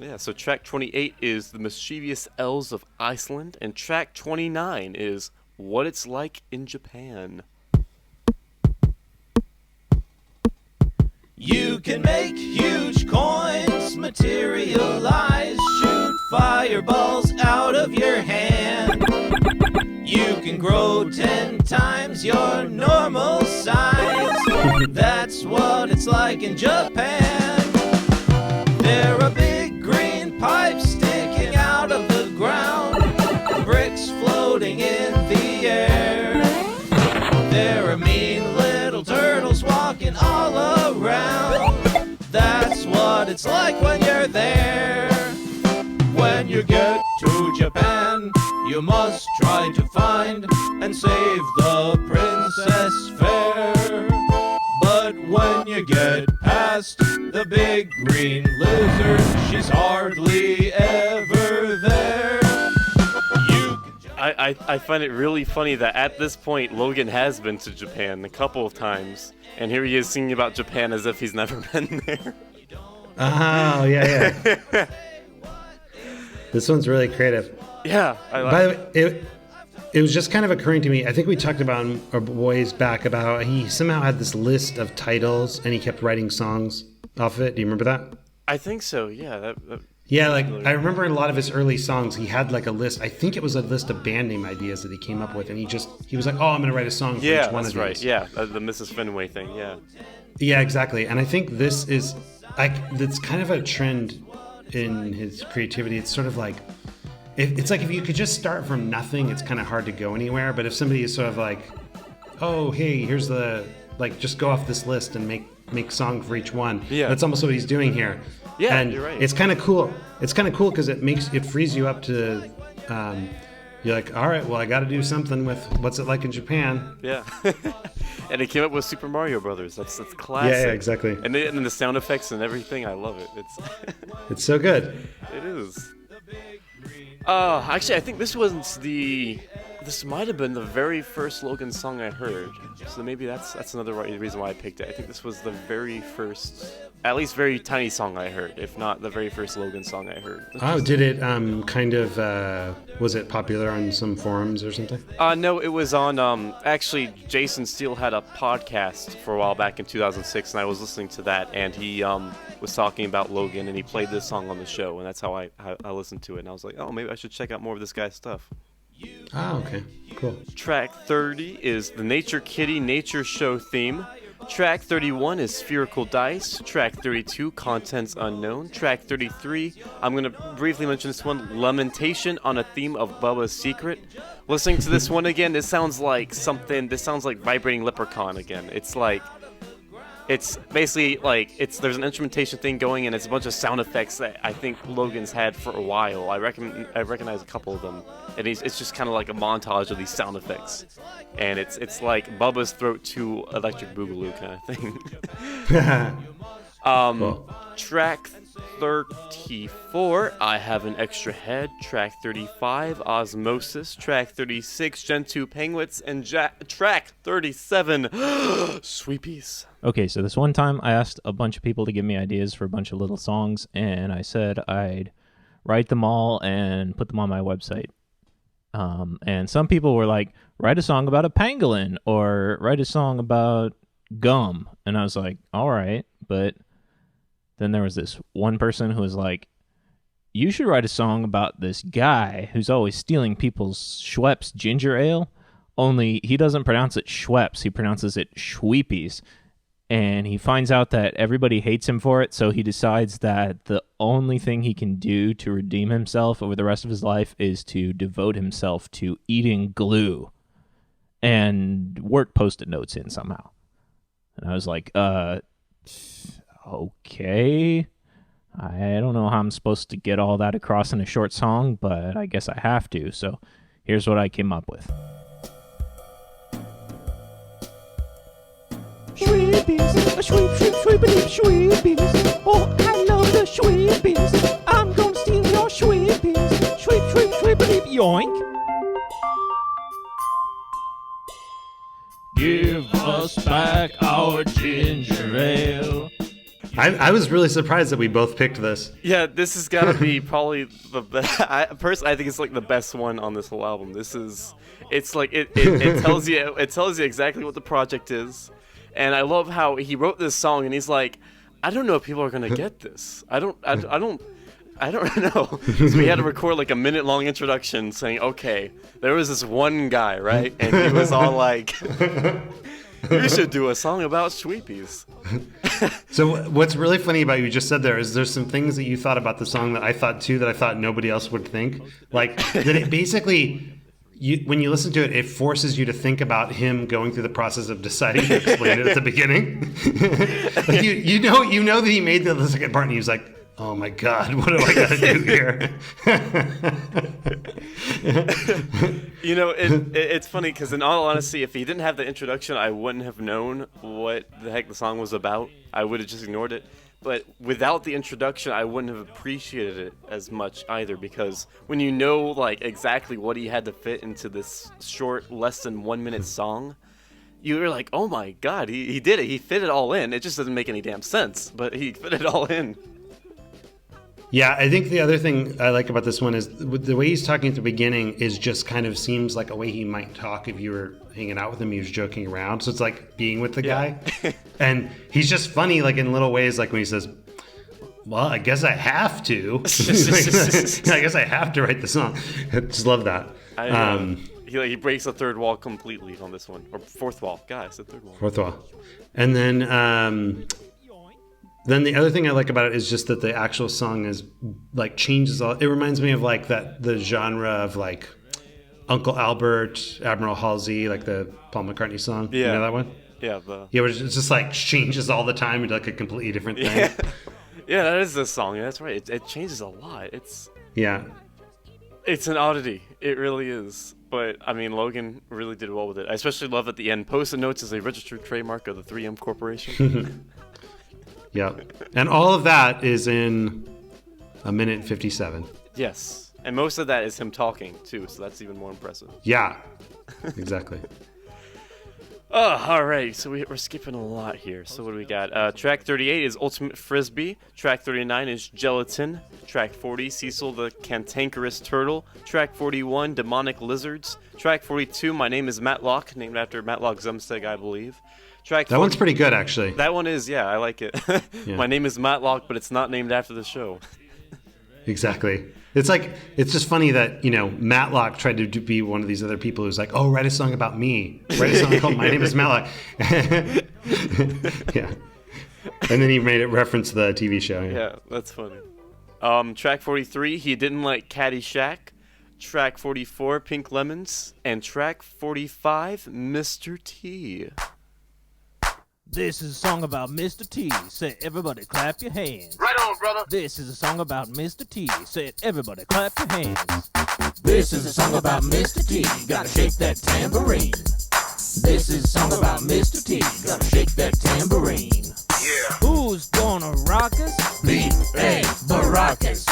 yeah. So track 28 is The Mischievous Elves of Iceland, and track 29 is What It's Like in Japan. You can make huge coins materialize, shoot fireballs out of your hand. You can grow 10 times your normal size. That's what it's like in Japan. There are big green pipes sticking out of the ground, bricks floating in the air. There are mean little turtles walking all around. That's what it's like when you're there. When you get to Japan, you must try to find and save the Princess Fair. But when you get past the big green lizard, she's hardly ever there. I find it really funny that at this point, Logan has been to Japan a couple of times, and here he is singing about Japan as if he's never been there. Oh, yeah. This one's really creative. Yeah. By the way, it was just kind of occurring to me, I think we talked about a ways back about how he somehow had this list of titles and he kept writing songs off of it. Do you remember that? I think so, yeah. Yeah, I remember in a lot of his early songs, he had a list. I think it was a list of band name ideas that he came up with, and he was like, "Oh, I'm going to write a song for each one of these." Right. Yeah, the Mrs. Fenway thing. Yeah. Yeah, exactly. And I think this is that's kind of a trend in his creativity. It's sort of like it's like if you could just start from nothing, it's kind of hard to go anywhere. But if somebody is sort of like, "Oh, hey, here's just go off this list and make song for each one." Yeah. That's almost what he's doing here. Yeah, and you're right. It's kind of cool. It's kind of cool because it frees you up to, you're like, all right, well, I got to do something with What's It Like in Japan. Yeah, and it came up with Super Mario Brothers. That's classic. Yeah, exactly. And the sound effects and everything, I love it. It's so good. It is. Actually, I think this was the This might have been the very first Logan song I heard, so maybe that's another reason why I picked it. I think this was the very first, at least very tiny song I heard, if not the very first Logan song I heard. Oh, did it was it popular on some forums or something? No, it was on, actually, Jason Steele had a podcast for a while back in 2006, and I was listening to that, and he was talking about Logan, and he played this song on the show, and that's how I listened to it, and I was like, oh, maybe I should check out more of this guy's stuff. Oh, okay. Cool. Track 30 is the Nature Kitty Nature Show theme. Track 31 is Spherical Dice. Track 32, Contents Unknown. Track 33, I'm going to briefly mention this one, Lamentation on a Theme of Bubba's Secret. Listening to this one again, this sounds like Vibrating Leprechaun again. It's basically there's an instrumentation thing going, and it's a bunch of sound effects that I think Logan's had for a while. I recognize a couple of them, and it's just kind of like a montage of these sound effects, and it's like Bubba's Throat to Electric Boogaloo kind of thing. Cool. Track 34, I Have an Extra Head. Track 35, Osmosis. Track 36, Gentoo Penguins. And track 37, Schweepies. Okay, so this one time I asked a bunch of people to give me ideas for a bunch of little songs, and I said I'd write them all and put them on my website. And some people were like, write a song about a pangolin, or write a song about gum. And I was like, all right, but then there was this one person who was like, you should write a song about this guy who's always stealing people's Schweppes ginger ale, only he doesn't pronounce it Schweppes, he pronounces it Schweepies. And he finds out that everybody hates him for it, so he decides that the only thing he can do to redeem himself over the rest of his life is to devote himself to eating glue and work Post-it notes in somehow. And I was like, okay. I don't know how I'm supposed to get all that across in a short song, but I guess I have to. So here's what I came up with. Schweepies, a Schweepies. Oh, I love the Schweepies. I'm gonna steal your Schweepies. Schweep, yoink. Give us back our ginger ale. I was really surprised that we both picked this. Yeah, this has got to be probably the best. Personally, I think it's like the best one on this whole album. It tells you exactly what the project is, and I love how he wrote this song and he's like, I don't know if people are gonna get this. I don't know. So we had to record like a minute-long introduction saying, okay, there was this one guy, right, and he was all like, you should do a song about Schweepies. So what's really funny about you just said there is there's some things that you thought about the song that I thought too that I thought nobody else would think. Like that it basically, when you listen to it, it forces you to think about him going through the process of deciding to explain it at the beginning. Like you know that he made the second part and he was like, oh my God, what do I got to do here? It's funny because in all honesty, if he didn't have the introduction, I wouldn't have known what the heck the song was about. I would have just ignored it. But without the introduction, I wouldn't have appreciated it as much either, because when you know like exactly what he had to fit into this short, less than 1 minute song, you're like, oh my God, he did it. He fit it all in. It just doesn't make any damn sense, but he fit it all in. Yeah, I think the other thing I like about this one is the way he's talking at the beginning is just kind of seems like a way he might talk if you were hanging out with him. He was joking around. So it's like being with the guy. And he's just funny, like in little ways, like when he says, well, I guess I have to. I guess I have to write the song. I just love that. He breaks the third wall completely on this one. Or fourth wall. Guys, the third wall. Fourth wall. And then the other thing I like about it is just that the actual song is like changes all. It reminds me of like the genre of like Uncle Albert, Admiral Halsey, like the Paul McCartney song. Yeah. You know that one? Yeah. It's just like changes all the time into like a completely different thing. Yeah, that is the song. Yeah, that's right. It changes a lot. It's an oddity. It really is. But, I mean, Logan really did well with it. I especially love at the end, Post-it notes is a registered trademark of the 3M Corporation. Yeah. And all of that is in 1:57. Yes. And most of that is him talking, too, so that's even more impressive. Yeah, exactly. Oh, all right. So we're skipping a lot here. So what do we got? Track 38 is Ultimate Frisbee. Track 39 is Gelatin. Track 40, Cecil the Cantankerous Turtle. Track 41, Demonic Lizards. Track 42, My Name is Matlock, named after Matlock Zumsteg, I believe. Track 40, That one's pretty good, actually. That one is, yeah, I like it. Yeah. My name is Matlock, but it's not named after the show. Exactly. It's just funny that, Matlock tried to be one of these other people who's like, oh, write a song about me. Write a song called My Name is Matlock. Yeah. And then he made it reference the TV show. Yeah, that's funny. Track 43, He Didn't Like Caddyshack. Track 44, Pink Lemons. And track 45, Mr. T. This is a song about Mr. T. Say, everybody clap your hands. Right on, brother. This is a song about Mr. T. Say, everybody clap your hands. This is a song about Mr. T. Gotta shake that tambourine. This is a song about Mr. T. Gotta shake that tambourine. Yeah. Who's gonna rock us? B.A. Baracus.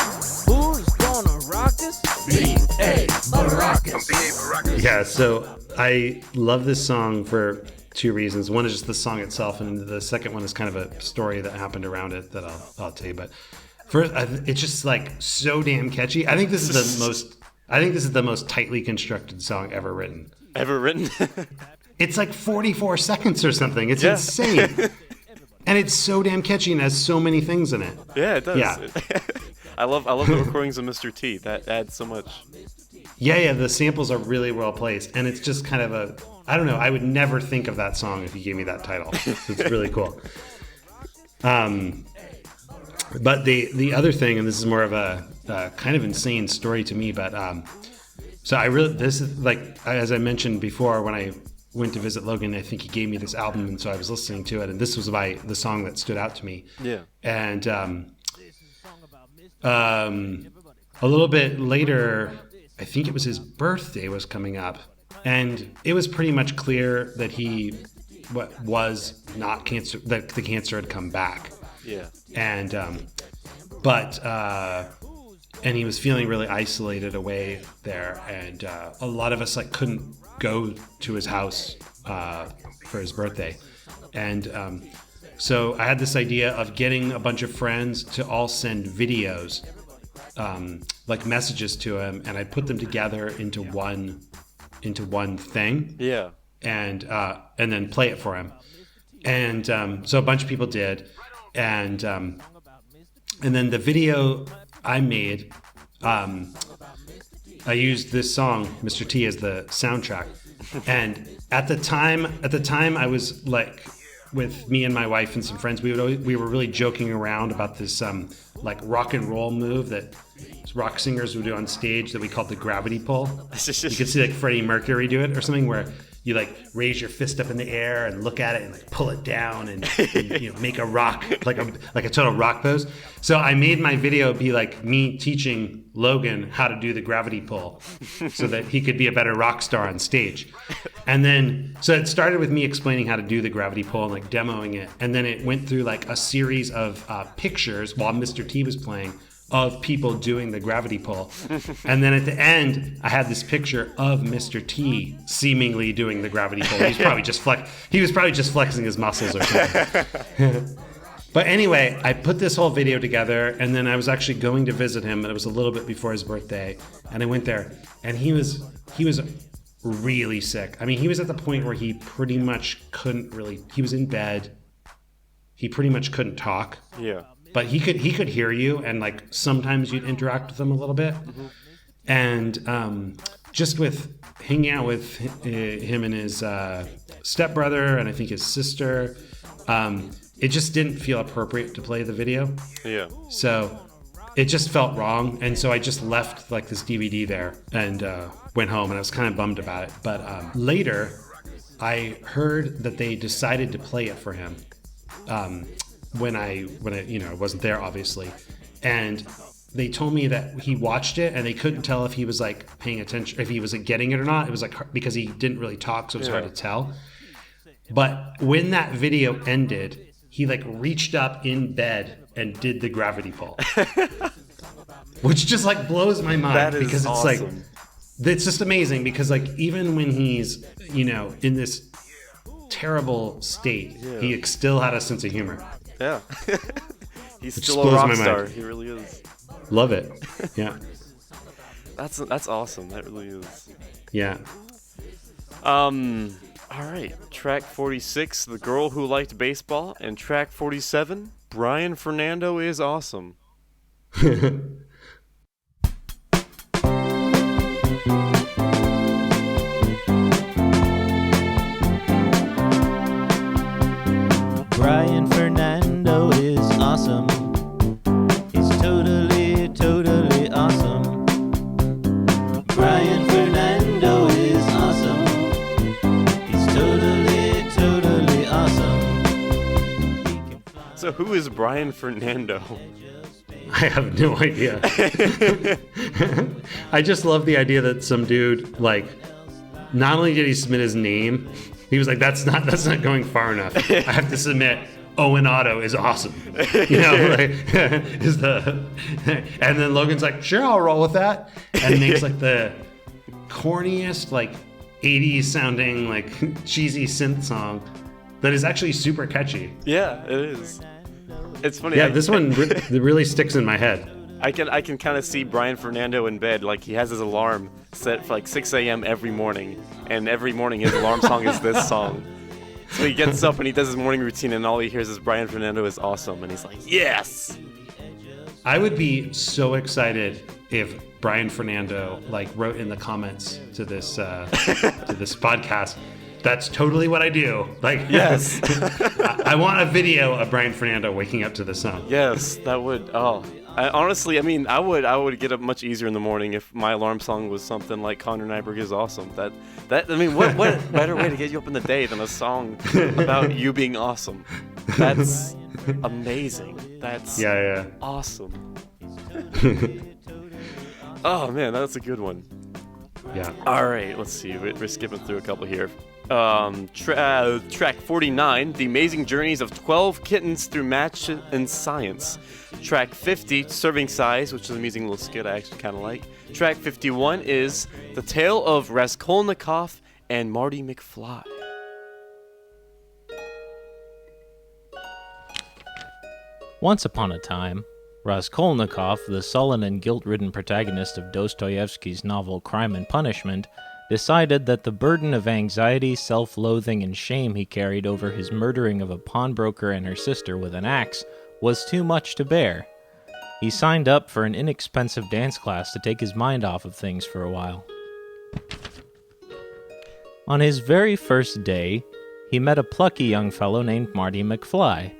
Who's gonna rock us? B.A. Baracus. B.A. Yeah, so I love this song for two reasons. One is just the song itself, and the second one is kind of a story that happened around it that I'll tell you. But first, it's just like so damn catchy. I think this is the most tightly constructed song ever written. Ever written? It's like 44 seconds or something. It's insane. And it's so damn catchy and has so many things in it. Yeah, it does. Yeah. I love the recordings of Mr. T. That adds so much. Yeah, the samples are really well placed, and it's just kind of I don't know, I would never think of that song if you gave me that title. It's really cool. But the other thing, and this is more of a kind of insane story to me, but this is like, as I mentioned before, when I went to visit Logan, I think he gave me this album, and so I was listening to it, and this was the song that stood out to me. Yeah. And a little bit later, I think it was his birthday was coming up, and it was pretty much clear that he was not cancer, that the cancer had come back. Yeah. And and he was feeling really isolated away there, and a lot of us couldn't go to his house for his birthday, and so I had this idea of getting a bunch of friends to all send videos, like messages to him, and I put them together into one thing. Yeah. And then play it for him. And so a bunch of people did, and then the video I made, I used this song, Mr. T, as the soundtrack. And at the time I was like, with me and my wife and some friends, we were really joking around about this like rock and roll move that rock singers would do on stage that we called the gravity pull. You could see like Freddie Mercury do it or something, where you like raise your fist up in the air and look at it and like pull it down and make a rock, like a total rock pose. So I made my video be like me teaching Logan how to do the gravity pull so that he could be a better rock star on stage. And then, so it started with me explaining how to do the gravity pull and like demoing it. And then it went through like a series of pictures while Mr. T was playing of people doing the gravity pull. And then at the end, I had this picture of Mr. T seemingly doing the gravity pull. He was probably just flexing his muscles or something. But anyway, I put this whole video together, and then I was actually going to visit him, and it was a little bit before his birthday, and I went there, and he was really sick. I mean, he was at the point where he pretty much he was in bed. He pretty much couldn't talk. Yeah. But he could hear you, and like sometimes you'd interact with him a little bit. Mm-hmm. And just with hanging out with him and his stepbrother, and I think his sister, it just didn't feel appropriate to play the video. Yeah. So it just felt wrong, and so I just left like this DVD there and went home, and I was kind of bummed about it. But later, I heard that they decided to play it for him. When I wasn't there, obviously, and they told me that he watched it and they couldn't tell if he was like paying attention, if he was like getting it or not. It was like because he didn't really talk, so it was hard to tell. But when that video ended, he like reached up in bed and did the gravity pull. which just like blows my mind That is because it's awesome. it's just amazing because like even when he's in this terrible state, he still had a sense of humor. Yeah. He's It still just a blows rock my star. mind. He really is. Love it. Yeah. That's awesome. That really is. Yeah. All right. Track 46, The Girl Who Liked Baseball, and track 47, Bryan Fernando is awesome. Bryan Fernando is awesome. He's totally, totally awesome. Bryan Fernando is awesome. He's totally, totally awesome. So who is Bryan Fernando? I have no idea. I just love the idea that some dude, like, not only did he submit his name, he was like, that's not going far enough. I have to submit Owen Otto is awesome. And then Logan's like, sure, I'll roll with that. And makes like the corniest, like 80s sounding, like cheesy synth song that is actually super catchy. Yeah, it is. It's funny. Yeah, this one really sticks in my head. I can kind of see Bryan Fernando in bed. Like, he has his alarm set for like 6 a.m. every morning, and every morning his alarm song is this song. So he gets up and he does his morning routine, and all he hears is Bryan Fernando is awesome, and he's like, yes. I would be so excited if Bryan Fernando like wrote in the comments to this podcast. That's totally what I do. Like, Yes. I want a video of Bryan Fernando waking up to the song. Yes, that would. Oh, honestly, I mean, I would get up much easier in the morning if my alarm song was something like Connor Nyberg is awesome. That I mean, what better way to get you up in the day than a song about you being awesome? That's amazing. That's awesome. Oh man, that's a good one. Yeah. All right, let's see. We're skipping through a couple here. Track 49, The Amazing Journeys of 12 Kittens Through Math and Science. Track 50, Serving Size, which is an amusing little skit I actually kind of like. Track 51 is The Tale of Raskolnikov and Marty McFly. Once upon a time, Raskolnikov, the sullen and guilt-ridden protagonist of Dostoevsky's novel Crime and Punishment, decided that the burden of anxiety, self-loathing, and shame he carried over his murdering of a pawnbroker and her sister with an axe was too much to bear. He signed up for an inexpensive dance class to take his mind off of things for a while. On his very first day, he met a plucky young fellow named Marty McFly.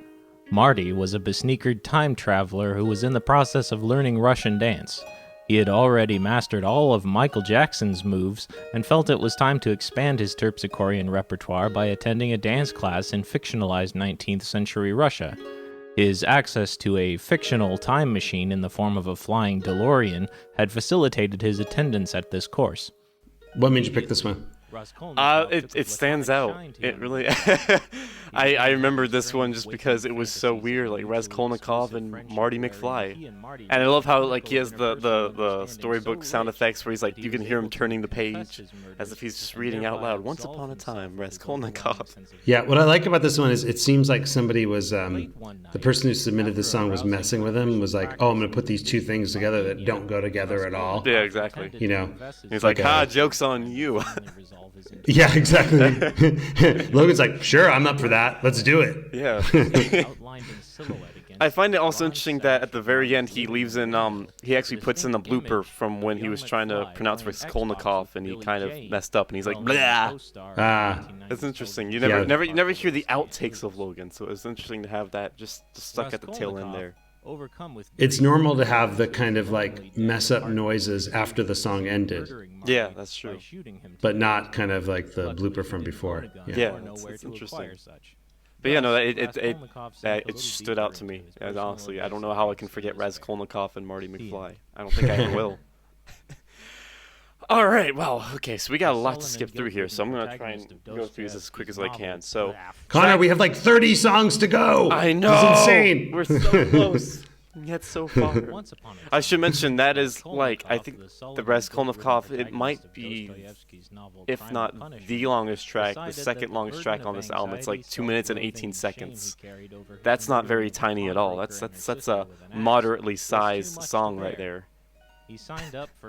Marty was a besneakered time traveler who was in the process of learning Russian dance. He had already mastered all of Michael Jackson's moves and felt it was time to expand his terpsichorean repertoire by attending a dance class in fictionalized 19th century Russia. His access to a fictional time machine in the form of a flying DeLorean had facilitated his attendance at this course. What made you pick this one? It stands out. It really. I remember this one just because it was so weird, like Raskolnikov and Marty McFly, and I love how like he has the storybook sound effects where he's like you can hear him turning the page as if he's just reading out loud. Once upon a time, Raskolnikov. Yeah, what I like about this one is it seems like somebody was the person who submitted this song was messing with him. Was like, oh, I'm gonna put these two things together that don't go together at all. Yeah, exactly. You know, he's like, joke's on you. Yeah, exactly. Logan's like, sure, I'm up for that. Let's do it. Yeah. I find it also interesting that at the very end he leaves in he actually puts in a blooper from when he was trying to pronounce Raskolnikov and he kind of messed up and he's like blah. It's interesting. You never hear the outtakes of Logan, so it's interesting to have that just stuck at the tail end there. It's normal to have the kind of like mess up noises after the song ended. Yeah, that's true. But not kind of like the blooper from before. Yeah, it's interesting. But yeah, no, it stood out to me. And honestly, I don't know how I can forget Raskolnikov and Marty McFly. I don't think I ever will. All right, well, okay, so we got a lot to skip through here, so I'm going to try and go through this as quick as I can. So, Connor, we have like 30 songs to go. I know. It's insane. We're so close. Yet so far. I should mention that is like I think the Raskolnikov. It might be, if not the longest track, the second longest track on this album. It's like 2 minutes and 18 seconds. That's not very tiny at all. That's a moderately sized song right there.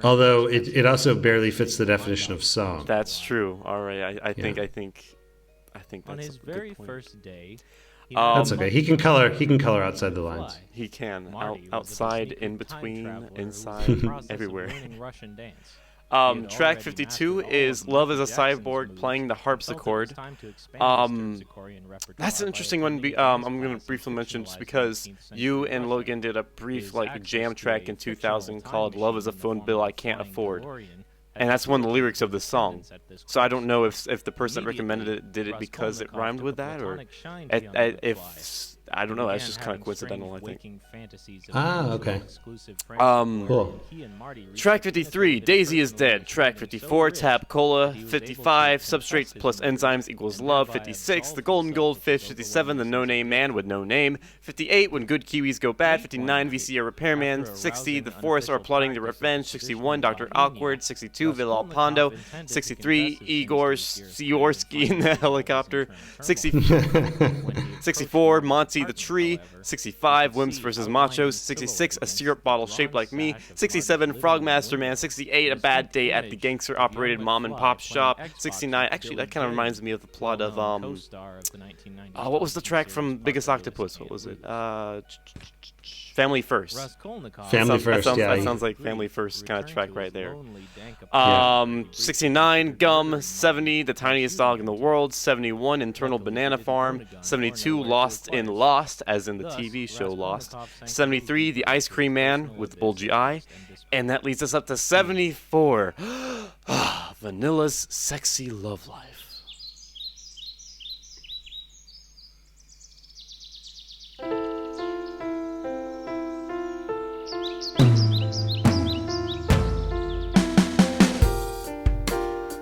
Although it also barely fits the definition of song. That's true. All right, I think that's on his a good very point. first day. That's okay. He can color outside the lines. He can Marty was outside, a in secret time between, traveler inside, who was in the process of everywhere. learning Russian dance. Track 52 is Love is a Cyborg playing the harpsichord. That's an interesting one. I'm going to briefly mention just because you and Logan did a brief like jam track in 2000 called Love is a Phone Bill I Can't Afford. And that's one of the lyrics of the song. So I don't know if the person that recommended it did it because it rhymed with that, or if I don't know. That's just kind of coincidental, I think. Okay. Cool. Track 53, Daisy is Dead. Track 54, Tap Cola. 55, Substrates plus Enzymes equals Love. 56, The Golden Goldfish. 57, The No Name Man with No Name. 58, When Good Kiwis Go Bad. 59, VCR Repairman. 60, The Forests Are Plotting Their Revenge. 61, Dr. Awkward. 62, Villa Pondo. 63, Igor Siorsky in the Helicopter. 64, Monty the Tree. 65, Wimps vs. Machos. 66, A Syrup Bottle Shaped Like Me. 67, Frogmaster Man. 68, A Bad Day at the Gangster Operated Mom and Pop Shop. 69, actually that kind of reminds me of the plot of what was the track from Biggest Octopus? What was it? Family First. Family First, that sounds like Family First kind of track right there. 69, Gum. 70, The Tiniest Dog in the World. 71, Internal Banana Farm. 72, Lost in Lost, as in the TV show Lost. 73, The Ice Cream Man with Bulgy Eye. And that leads us up to 74, Vanilla's Sexy Love Life.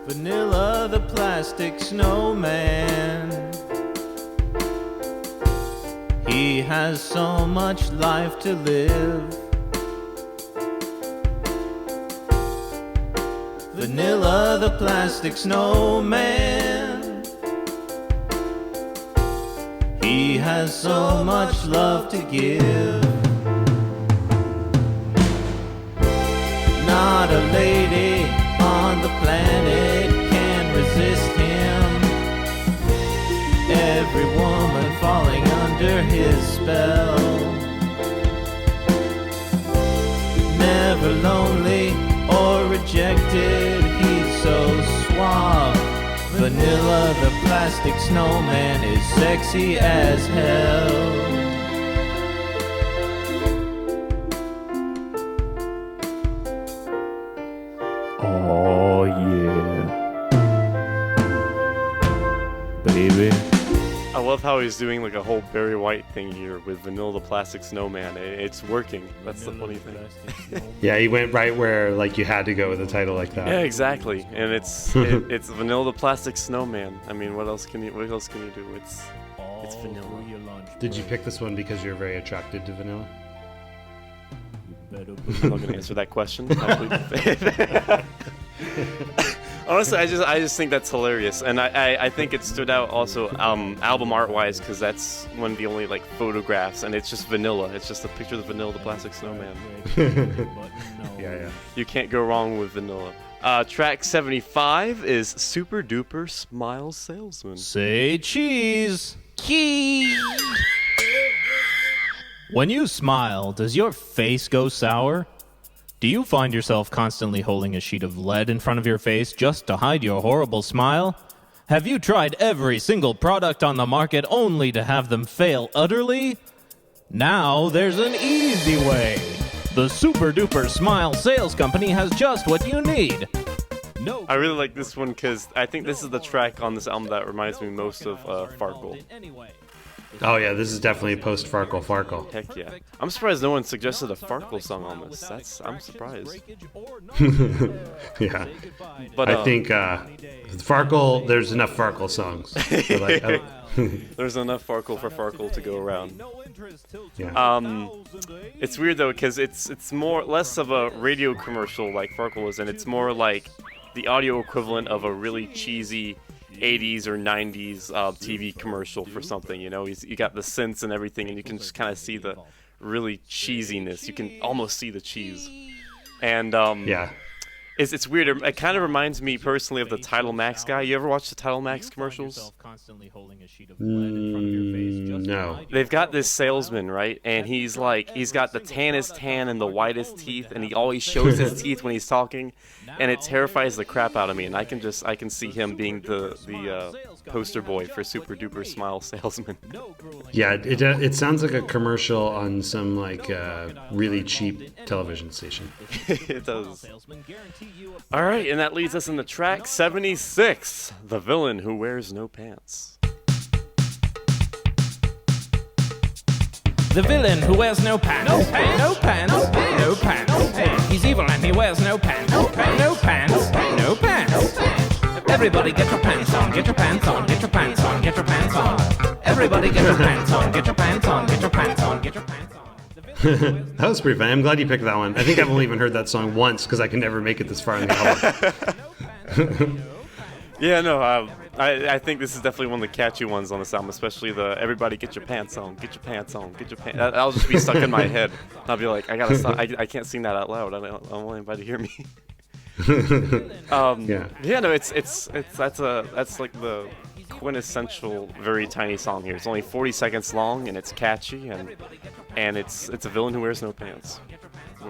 Vanilla the plastic snowman. He has so much life to live. Vanilla the plastic snowman. He has so much love to give. Not a lady on the planet can resist him. Every woman falling under his spell. Never lonely or rejected, he's so suave. Vanilla the plastic snowman is sexy as hell. Oh yeah, baby. I love how he's doing like a whole Barry White thing here with Vanilla the Plastic Snowman. It's working. That's the funny thing. Yeah, he went right where like you had to go with a title like that. Yeah, exactly. And it's Vanilla the Plastic Snowman. I mean, what else can you do? It's vanilla. Did you pick this one because you're very attracted to vanilla? I'm not gonna answer that question. Honestly, I just think that's hilarious, and I think it stood out also album art wise because that's one of the only like photographs, and it's just vanilla. It's just a picture of Vanilla the Plastic Snowman. Yeah. You can't go wrong with vanilla. Track 75 is Super Duper Smile Salesman. Say cheese. Cheese. When you smile, does your face go sour? Do you find yourself constantly holding a sheet of lead in front of your face just to hide your horrible smile? Have you tried every single product on the market only to have them fail utterly? Now there's an easy way. The Super Duper Smile Sales Company has just what you need. No. I really like this one because I think this is the track on this album that reminds me most of Farkle. Oh yeah, this is definitely post Farkle. Heck yeah. I'm surprised no one suggested a Farkle song on this. I'm surprised. Yeah. But I think Farkle, there's enough Farkle songs. There's enough Farkle for Farkle to go around. Yeah. It's weird though, because it's more less of a radio commercial like Farkle was, and it's more like the audio equivalent of a really cheesy 80s or 90s TV commercial for something. You know, you got the synths and everything, and you can just kind of see the really cheesiness. You can almost see the cheese. And Yeah. It's weird. It kind of reminds me personally of the Tidal Max guy. You ever watch the Tidal Max commercials? No. They've got this salesman, right? And he's got the tannest tan and the whitest teeth, and he always shows his teeth when he's talking, and it terrifies the crap out of me. And I can see him being the poster boy for Super Duper Smile Salesman. Yeah, it sounds like a commercial on some like really cheap television station. It does. All right, and that leads us into track 76, The Villain Who Wears No Pants. The villain who wears no pants. No pants. No pants. No pants. He's evil and he wears no pants. No pants. No pants. No pants. Everybody get your pants on. Get your pants on. Get your pants on. Get your pants on. Everybody get your pants on. Get your pants on. Get your pants on. Get your pants on. That was pretty fun. I'm glad you picked that one. I think I've only even heard that song once because I can never make it this far in the album. Yeah, no, I think this is definitely one of the catchy ones on this album, especially the "Everybody get your pants on, get your pants on, get your pants." That'll just be stuck in my head. I'll be like, I gotta stop. I can't sing that out loud. I don't want anybody to hear me. Yeah, no, it's that's like the quintessential very tiny song here. It's only 40 seconds long and it's catchy and it's a villain who wears no pants.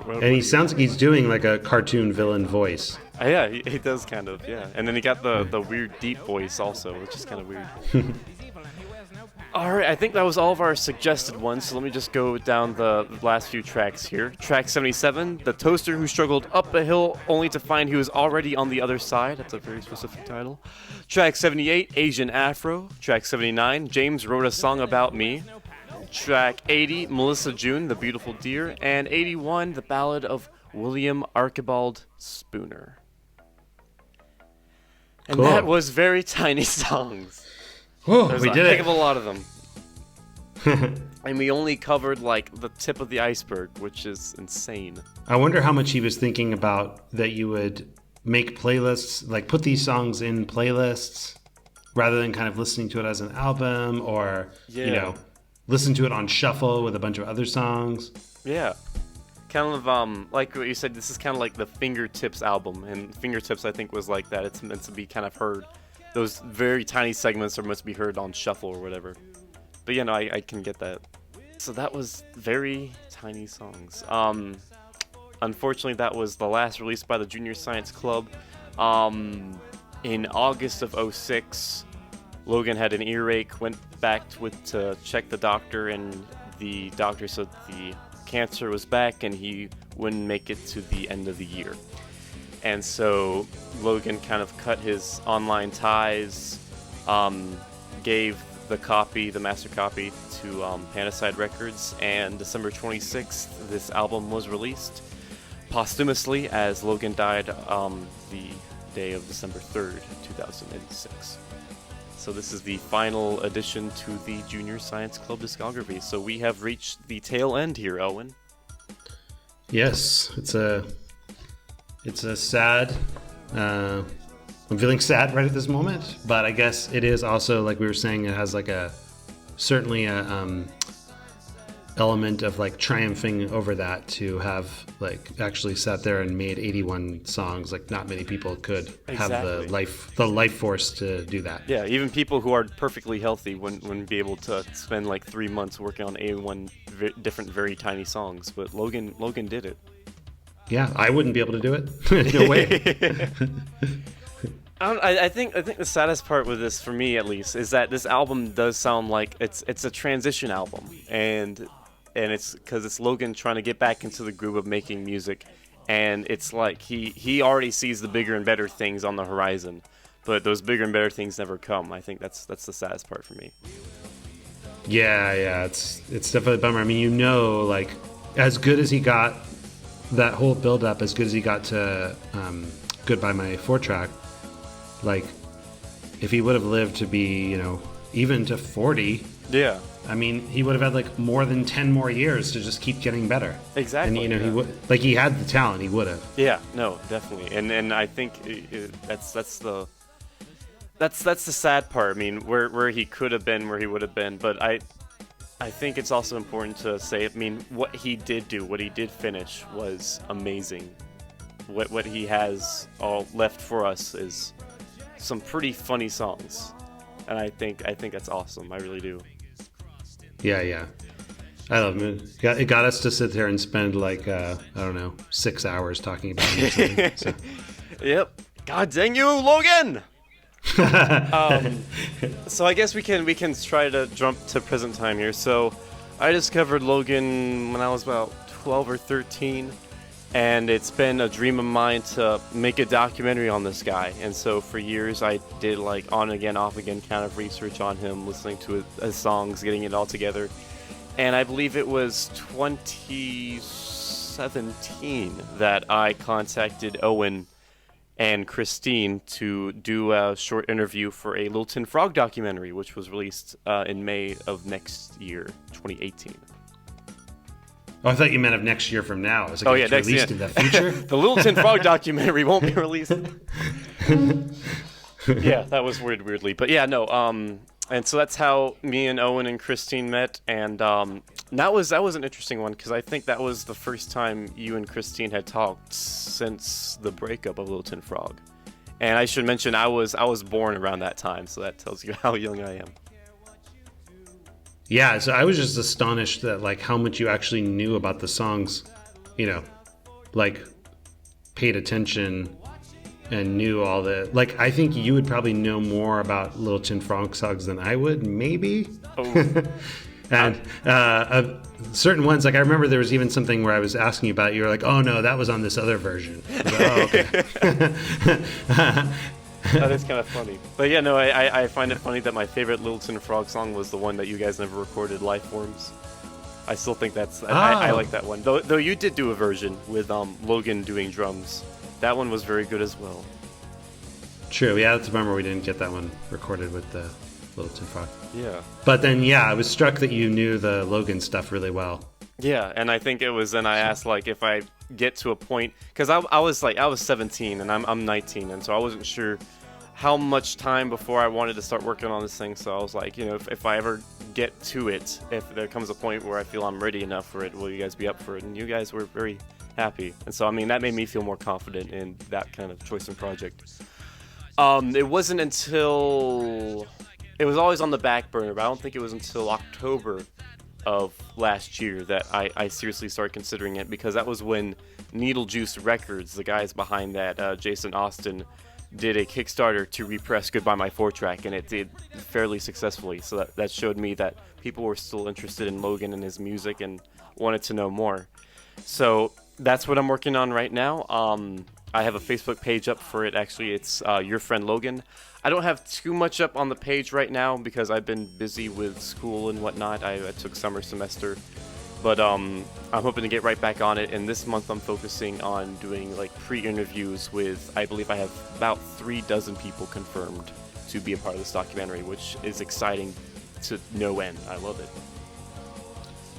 And he sounds like he's doing like a cartoon villain voice. Yeah, he does kind of, yeah. And then he got the weird deep voice also, which is kind of weird. All right, I think that was all of our suggested ones, so let me just go down the last few tracks here. Track 77, The Toaster Who Struggled Up a Hill Only to Find He Was Already on the Other Side. That's a very specific title. Track 78, Asian Afro. Track 79, James Wrote a Song About Me. Track 80, Melissa June, The Beautiful Deer. And 81, The Ballad of William Archibald Spooner. And Cool. that was very tiny songs. Whoa, There's we a did heck it. of a lot of them. And we only covered like the tip of the iceberg, which is insane. I wonder how much he was thinking about that you would make playlists, like put these songs in playlists rather than kind of listening to it as an album or, Yeah. listen to it on shuffle with a bunch of other songs. Yeah. Kind of like what you said, this is kind of like the Fingertips album, and Fingertips I think was like that. It's meant to be kind of heard. Those very tiny segments are meant to be heard on shuffle or whatever. But yeah, no, I can get that. So that was very tiny songs. Unfortunately, that was the last release by the Junior Science Club. In August of 2006, Logan had an earache, went back to check the doctor, and the doctor said the cancer was back and he wouldn't make it to the end of the year. And so Logan kind of cut his online ties, gave the master copy to Panacide Records, and December 26th, this album was released posthumously as Logan died the day of December 3rd, 2006. So this is the final addition to the Junior Science Club discography. So we have reached the tail end here, Owen. Yes, it's a sad. I'm feeling sad right at this moment, but I guess it is also, like we were saying, it has like certainly a element of like triumphing over that to have like actually sat there and made 81 songs. Like not many people could have the life force to do that. Yeah, even people who are perfectly healthy wouldn't be able to spend like 3 months working on 81 different very tiny songs. But Logan did it. Yeah, I wouldn't be able to do it. No way. I think the saddest part with this, for me at least, is that this album does sound like it's a transition album, and it's because it's Logan trying to get back into the groove of making music, and it's like he already sees the bigger and better things on the horizon, but those bigger and better things never come. I think that's the saddest part for me. Yeah, it's definitely a bummer. I mean, like as good as he got that whole build up, as good as he got to Goodbye My 4-track. Like, if he would have lived to be, even to 40. Yeah. I mean, he would have had like more than 10 more years to just keep getting better. Exactly. And he would, like, he had the talent, he would have. Yeah, no, definitely. And I think that's the sad part. I mean, where he could have been, where he would have been, but I think it's also important to say, I mean, what he did do, what he did finish was amazing. What he has all left for us is some pretty funny songs. And I think that's awesome. I really do. Yeah. I love it. It got us to sit there and spend like, I don't know, 6 hours talking about it. So. Yep. God dang you, Logan! So I guess we can try to jump to present time here. So I discovered Logan when I was about 12 or 13. And it's been a dream of mine to make a documentary on this guy. And so for years I did like on again, off again kind of research on him, listening to his songs, getting it all together. And I believe it was 2017 that I contacted Owen and Christine to do a short interview for a Little Tin Frog documentary, which was released in May of next year, 2018. Oh, I thought you meant of next year from now. It's like it's released in the future. The Little Tin Frog documentary won't be released. Yeah, that was worded weirdly, but yeah, no. And so that's how me and Owen and Christine met, and that was an interesting one because I think that was the first time you and Christine had talked since the breakup of Little Tin Frog. And I should mention I was born around that time, so that tells you how young I am. Yeah, so I was just astonished that like how much you actually knew about the songs, you know, like paid attention and knew all the, like, I think you would probably know more about Little Tin Frog songs than I would, maybe. Oh. And certain ones, like I remember there was even something where I was asking you about it, you were like, oh no, that was on this other version. I was like, oh, okay. That is kind of funny. But yeah, no, I find it funny that my favorite Little Tin Frog song was the one that you guys never recorded, Life Forms. I still think that's... I like that one. Though you did do a version with Logan doing drums. That one was very good as well. True, yeah, that's a bummer we didn't get that one recorded with the Little Tin Frog. Yeah. But then, yeah, I was struck that you knew the Logan stuff really well. Yeah, and I think it was then I asked, like, if I get to a point... Because I was 17, and I'm 19, and so I wasn't sure how much time before I wanted to start working on this thing. So I was like, you know, if I ever get to it, if there comes a point where I feel I'm ready enough for it, will you guys be up for it? And you guys were very happy. And so, I mean, that made me feel more confident in that kind of choice and project. It wasn't until... It was always on the back burner, but I don't think it was until October of last year that I seriously started considering it, because that was when Needle Juice Records, the guys behind that, Jason Austin, did a Kickstarter to repress Goodbye My 4-track, and it did fairly successfully. So that showed me that people were still interested in Logan and his music and wanted to know more. So that's what I'm working on right now. I have a Facebook page up for it, actually. It's Your Friend Logan. I don't have too much up on the page right now because I've been busy with school and whatnot. I took summer semester. But I'm hoping to get right back on it. And this month I'm focusing on doing like pre-interviews with, I believe I have about 36 people confirmed to be a part of this documentary, which is exciting to no end. I love it.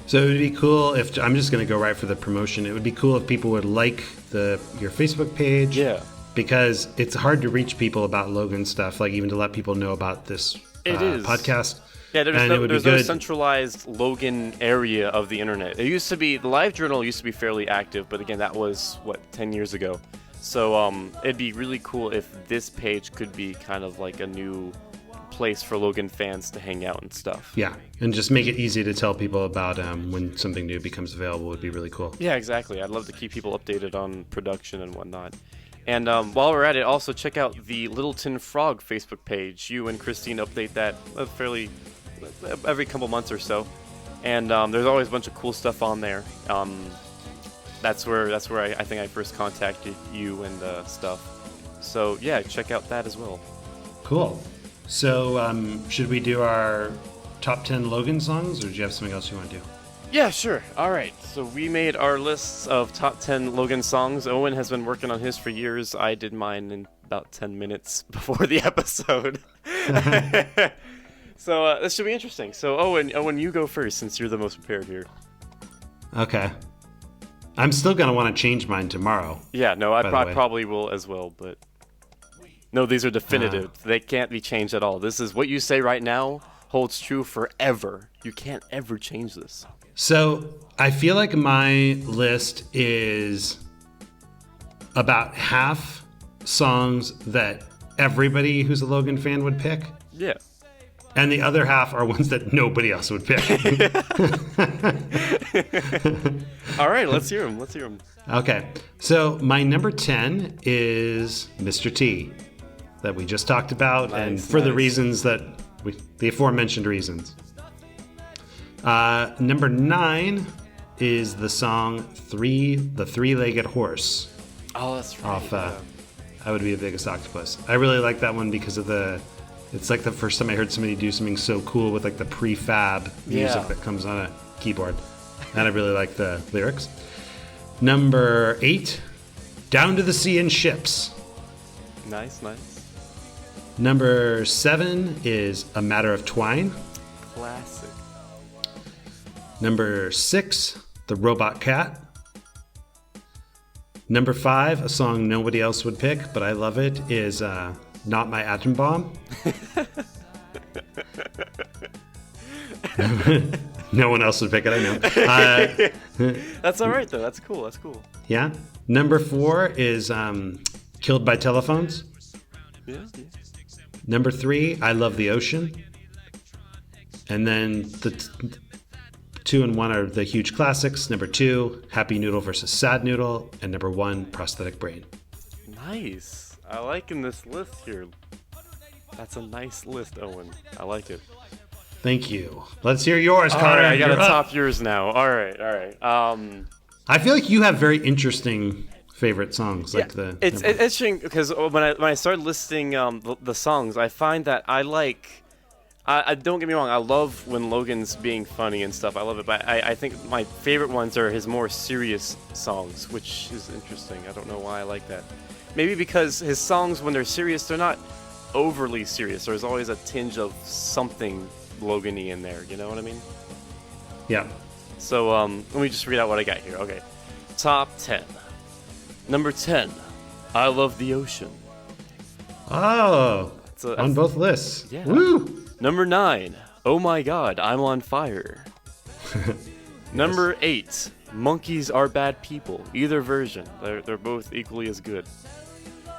So it would be cool if, I'm just going to go right for the promotion. It would be cool if people would like your Facebook page. Yeah. Because it's hard to reach people about Logan stuff, like even to let people know about this podcast. Yeah, there's no centralized Logan area of the internet. It used to be, the Live Journal used to be fairly active, but again, that was, 10 years ago. So it'd be really cool if this page could be kind of like a new place for Logan fans to hang out and stuff. Yeah, and just make it easy to tell people about when something new becomes available would be really cool. Yeah, exactly. I'd love to keep people updated on production and whatnot. And while we're at it, also check out the Little Tin Frog Facebook page. You and Christine update that fairly every couple months or so, and there's always a bunch of cool stuff on there. That's where I think I first contacted you and stuff. So yeah, check out that as well. Cool. So should we do our top 10 Logan songs, or do you have something else you want to do? Yeah, sure. All right. So we made our lists of top 10 Logan songs. Owen has been working on his for years. I did mine in about 10 minutes before the episode. So this should be interesting. So Owen, you go first since you're the most prepared here. Okay. I'm still going to want to change mine tomorrow. Yeah, no, I probably will as well, but... No, these are definitive. They can't be changed at all. This is what you say right now holds true forever. You can't ever change this. So I feel like my list is about half songs that everybody who's a Logan fan would pick. Yeah. And the other half are ones that nobody else would pick. All right, let's hear them. Okay. So my number 10 is Mr. T, that we just talked about, and for the reasons that the aforementioned reasons. Number 9 is the song The Three-Legged Horse. Oh, that's right. Off I Would Be the Biggest Octopus. I really like that one because of it's like the first time I heard somebody do something so cool with like the prefab music that comes on a keyboard. And I really like the lyrics. Number 8, Down to the Sea in Ships. Nice. Number 7 is A Matter of Twine. Classic. Number 6, The Robot Cat. Number 5, a song nobody else would pick, but I love it, is Not My Atom Bomb. No one else would pick it, I know. That's all right, though. That's cool. Yeah. Number 4 is Killed by Telephones. Yeah. Number 3, I Love the Ocean. And then the 2 and 1 are the huge classics. Number 2, Happy Noodle versus Sad Noodle. And number 1, Prosthetic Brain. Nice. I like in this list here. That's a nice list, Owen. I like it. Thank you. Let's hear yours, Connor. All right, I gotta top yours now. All right. I feel like you have very interesting favorite songs. Like it's interesting because when I started listing the songs, I find that I like. I don't get me wrong. I love when Logan's being funny and stuff. I love it, but I think my favorite ones are his more serious songs, which is interesting. I don't know why I like that. Maybe because his songs, when they're serious, they're not overly serious. There's always a tinge of something Logan-y in there. You know what I mean? Yeah. So let me just read out what I got here. Okay, top 10. Number 10, I Love the Ocean. Oh, on both lists. Yeah. Woo! Number 9, Oh My God, I'm on Fire. Number 8, Monkeys Are Bad People. Either version, they're both equally as good.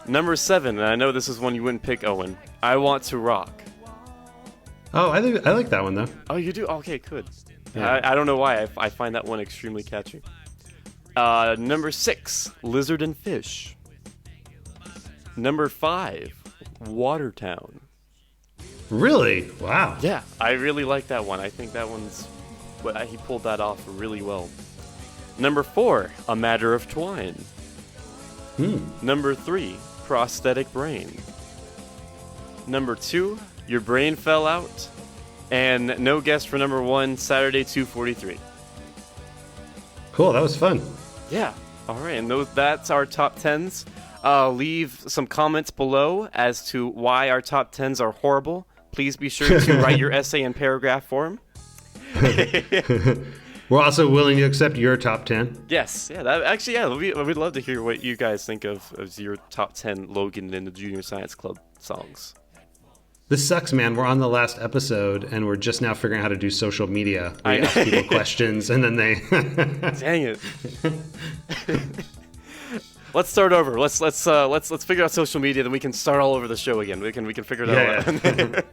Number 7, and I know this is one you wouldn't pick, Owen, I Want to Rock. Oh, I like that one though. Oh, you do? Okay, good. Yeah. I don't know why. I find that one extremely catchy. Number 6, Lizard and Fish. Number 5, Watertown. Really? Wow. Yeah, I really like that one. I think that one's... he pulled that off really well. Number 4, A Matter of Twine. Number 3, Prosthetic Brain. Number 2, Your Brain Fell Out. And no guess for number 1, Saturday 2:43. Cool, that was fun. Yeah. All right, and that's our top 10s. Leave some comments below as to why our top 10s are horrible. Please be sure to write your essay in paragraph form. We're also willing to accept your top 10. Yes. Yeah, we'd love to hear what you guys think of your top 10 Logan and the Junior Science Club songs. This sucks, man. We're on the last episode, and we're just now figuring out how to do social media. We ask people questions, and then they... Dang it. Let's start over. Let's figure out social media, then we can start all over the show again. We can figure it out.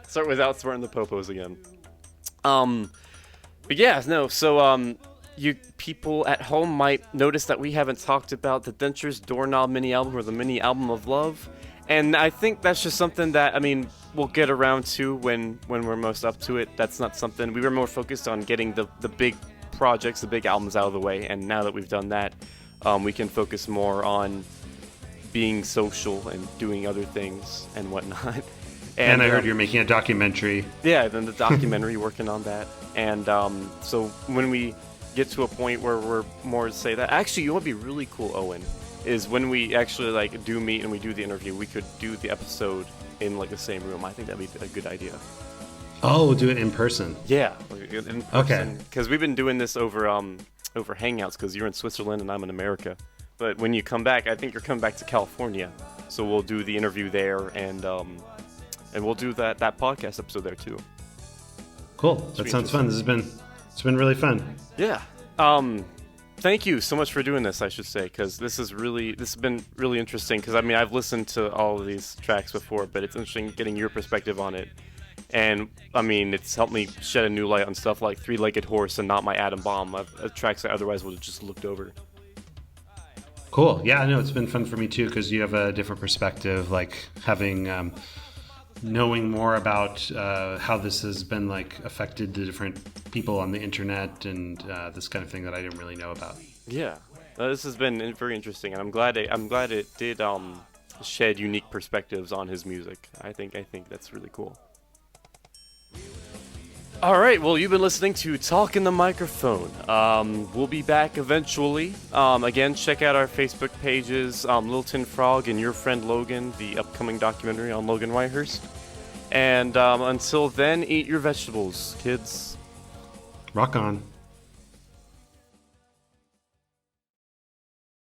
Start without throwing the popos again. But yeah, no. So you people at home might notice that we haven't talked about the Dentures Doorknob mini album or the mini album of love. And I think that's just something that, I mean, we'll get around to when we're most up to it. That's not something... We were more focused on getting the big projects, the big albums out of the way. And now that we've done that, we can focus more on being social and doing other things and whatnot. And I heard you're making a documentary. Yeah, then the documentary, working on that. And so when we get to a point where we're more to say that... Actually, you know what would be really cool, Owen, is when we actually like do meet and we do the interview, we could do the episode in like the same room. I think that'd be a good idea. Oh, we'll do it in person. Yeah, in person. Okay. Because we've been doing this over Hangouts because you're in Switzerland and I'm in America. But when you come back, I think you're coming back to California, so we'll do the interview there and we'll do that podcast episode there too. Cool. That sounds fun. It's been really fun. Yeah. Thank you so much for doing this, I should say, because this has been really interesting. Because I mean, I've listened to all of these tracks before, but it's interesting getting your perspective on it. And I mean, it's helped me shed a new light on stuff like Three-Legged Horse and Not My Atom Bomb, tracks I otherwise would have just looked over. Cool. Yeah, I know it's been fun for me too because you have a different perspective, like having knowing more about how this has been like affected the different people on the internet and this kind of thing that I didn't really know about. Yeah, this has been very interesting, and I'm glad it did shed unique perspectives on his music. I think that's really cool. All right, well, you've been listening to Talk in the Microphone. We'll be back eventually. Again, check out our Facebook pages, Little Tin Frog and Your Friend Logan, the upcoming documentary on Logan Whitehurst. And until then, eat your vegetables, kids. Rock on.